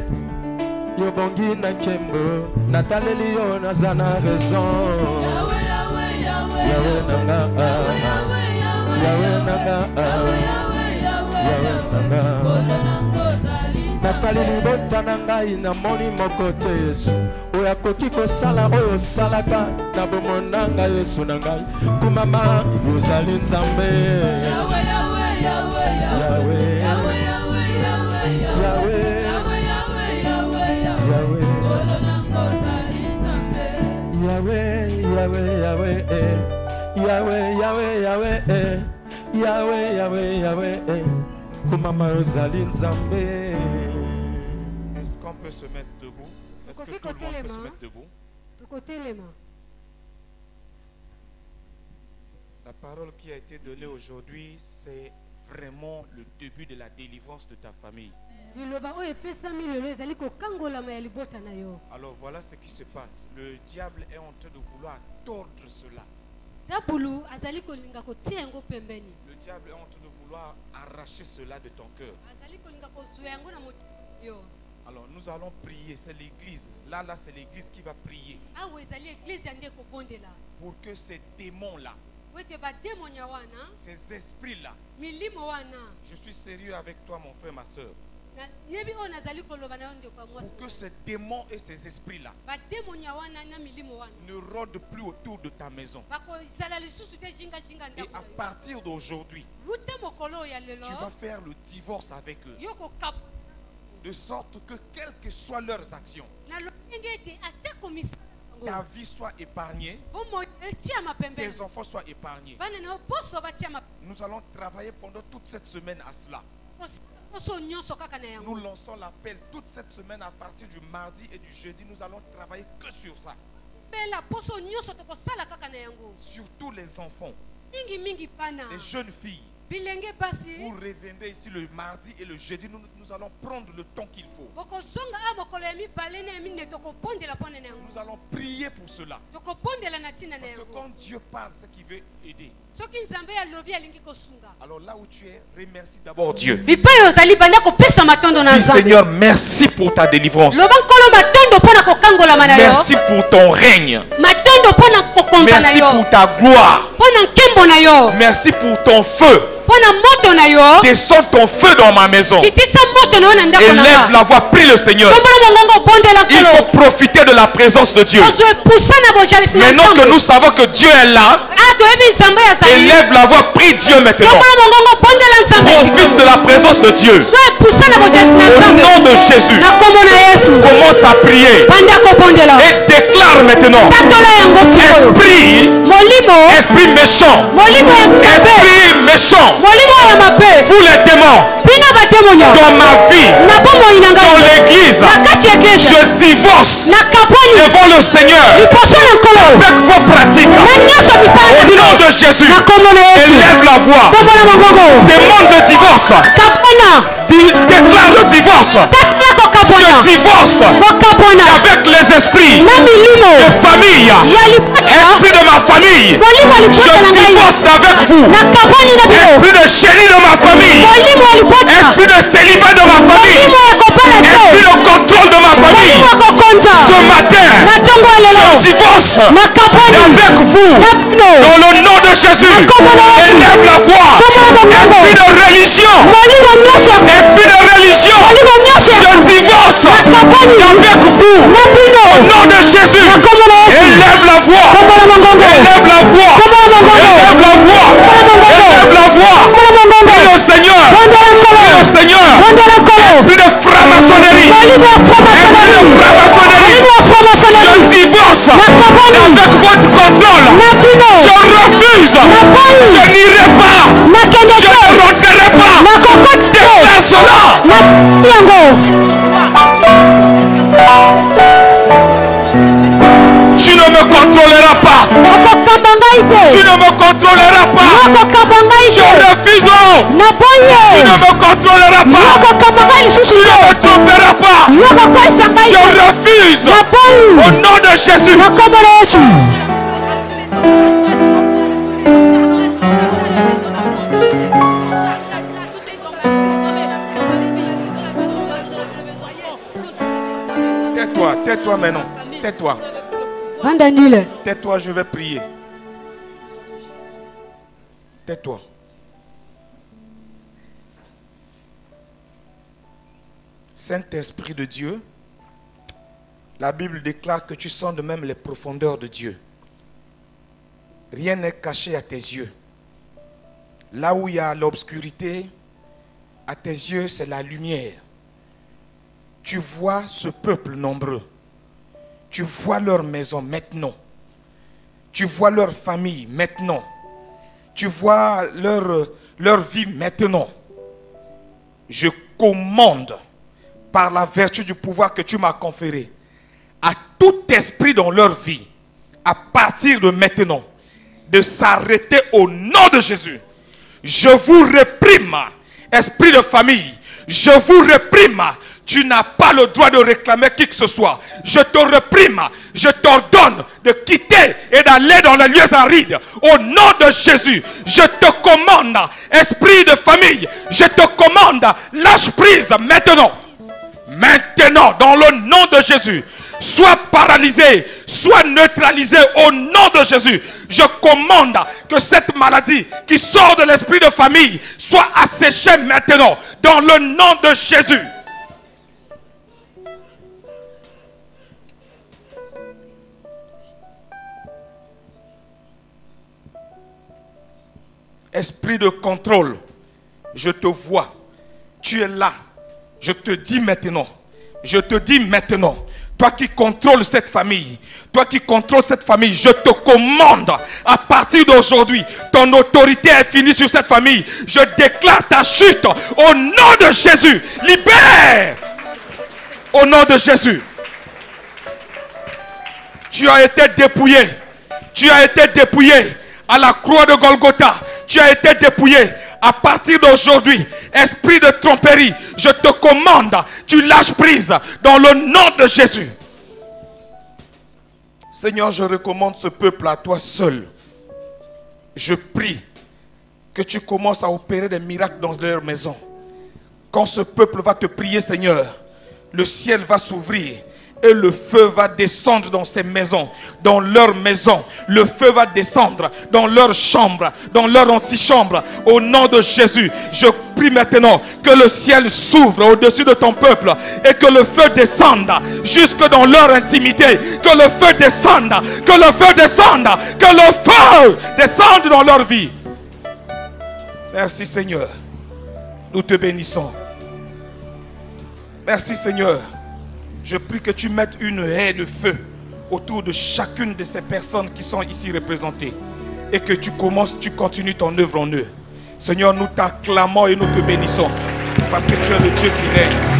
yobongi na kembo, nataleli yo nazana raison. Yahweh nanga, Yahweh nanga, Yahweh nanga. Nataleli bota nanga ina moni mokote Yesu. Oya koki ko sala oyo salaka na bomonanga Yesu nanga. Kumama yozali nzambe. Yahweh, Yahweh, Yahweh. Est-ce qu'on peut se mettre debout? Est-ce que tout le monde peut se mettre debout? La parole qui a été donnée aujourd'hui, c'est vraiment le début de la délivrance de ta famille. Alors voilà ce qui se passe. Le diable est en train de vouloir tordre cela. Le diable est en train de vouloir arracher cela de ton cœur. Alors nous allons prier, c'est l'église. Là c'est l'église qui va prier. Pour que ces démons-là, ces esprits-là, je suis sérieux avec toi mon frère, ma soeur. Pour que ces démons et ces esprits-là ne rôdent plus autour de ta maison. Et à partir d'aujourd'hui, tu vas faire le divorce avec eux. De sorte que quelles que soient leurs actions, ta vie soit épargnée, tes enfants soient épargnés. Nous allons travailler pendant toute cette semaine à cela. Nous lançons l'appel toute cette semaine à partir du mardi et du jeudi. Nous allons travailler que sur ça. Surtout les enfants, les jeunes filles. Vous reviendrez ici le mardi et le jeudi. Nous allons prendre le temps qu'il faut. Nous allons prier pour cela. Parce que quand Dieu parle, c'est qu'il veut aider. Alors là où tu es, remercie d'abord Dieu. Dis Seigneur, merci pour ta délivrance. Merci pour ton règne. Merci pour ta gloire. Merci pour ton feu. Descends ton feu dans ma maison. Élève la voix, prie le Seigneur. Il faut profiter de la présence de Dieu. Maintenant que nous savons que Dieu est là, élève la voix, prie Dieu maintenant. Profite de la présence de Dieu. Au nom de Jésus, commence à prier. Et déclare maintenant: esprit méchant, esprit méchant, vous les démons dans ma vie, dans l'église, je divorce devant le Seigneur avec vos pratiques. Au nom de Jésus, élève la voix, demande le divorce, déclare le divorce. Je divorce avec les esprits de famille, esprit de ma famille. Je divorce avec vous, esprit de chéri de ma famille, esprit de célibat de ma famille, esprit de contrôle de ma famille. Ce matin, je divorce avec vous dans le nom de Jésus. Élève la voix, esprit de religion, esprit de tromperas pas. Tu ne me tromperas pas. Je refuse. Au nom de Jésus. Tais-toi, tais-toi maintenant. Tais-toi. Tais-toi, je vais prier. Tais-toi. Saint-Esprit de Dieu, la Bible déclare que tu sens de même les profondeurs de Dieu. Rien n'est caché à tes yeux. Là où il y a l'obscurité, à tes yeux, c'est la lumière. Tu vois ce peuple nombreux. Tu vois leur maison maintenant. Tu vois leur famille maintenant. Tu vois leur vie maintenant. Je commande, par la vertu du pouvoir que tu m'as conféré, à tout esprit dans leur vie, à partir de maintenant, de s'arrêter au nom de Jésus. Je vous réprime, esprit de famille. Je vous réprime. Tu n'as pas le droit de réclamer qui que ce soit. Je te réprime. Je t'ordonne de quitter et d'aller dans les lieux arides. Au nom de Jésus, je te commande, esprit de famille, je te commande, lâche prise maintenant. Maintenant, dans le nom de Jésus, sois paralysé, sois neutralisé au nom de Jésus. Je commande que cette maladie qui sort de l'esprit de famille soit asséchée maintenant, dans le nom de Jésus. Esprit de contrôle, je te vois, tu es là. Je te dis maintenant, toi qui contrôles cette famille, je te commande, à partir d'aujourd'hui, ton autorité est finie sur cette famille. Je déclare ta chute au nom de Jésus. Libère au nom de Jésus. Tu as été dépouillé. Tu as été dépouillé à la croix de Golgotha. Tu as été dépouillé. À partir d'aujourd'hui, esprit de tromperie, je te commande, tu lâches prise dans le nom de Jésus. Seigneur, je recommande ce peuple à toi seul. Je prie que tu commences à opérer des miracles dans leur maison. Quand ce peuple va te prier, Seigneur, le ciel va s'ouvrir. Et le feu va descendre dans ces maisons, dans leurs maisons. Le feu va descendre dans leurs chambres, dans leur antichambre. Au nom de Jésus, je prie maintenant que le ciel s'ouvre au-dessus de ton peuple et que le feu descende jusque dans leur intimité. Que le feu descende, que le feu descende, que le feu descende dans leur vie. Merci Seigneur. Nous te bénissons. Merci Seigneur. Je prie que tu mettes une haie de feu autour de chacune de ces personnes qui sont ici représentées. Et que tu continues ton œuvre en eux. Seigneur, nous t'acclamons et nous te bénissons. Parce que tu es le Dieu qui règne.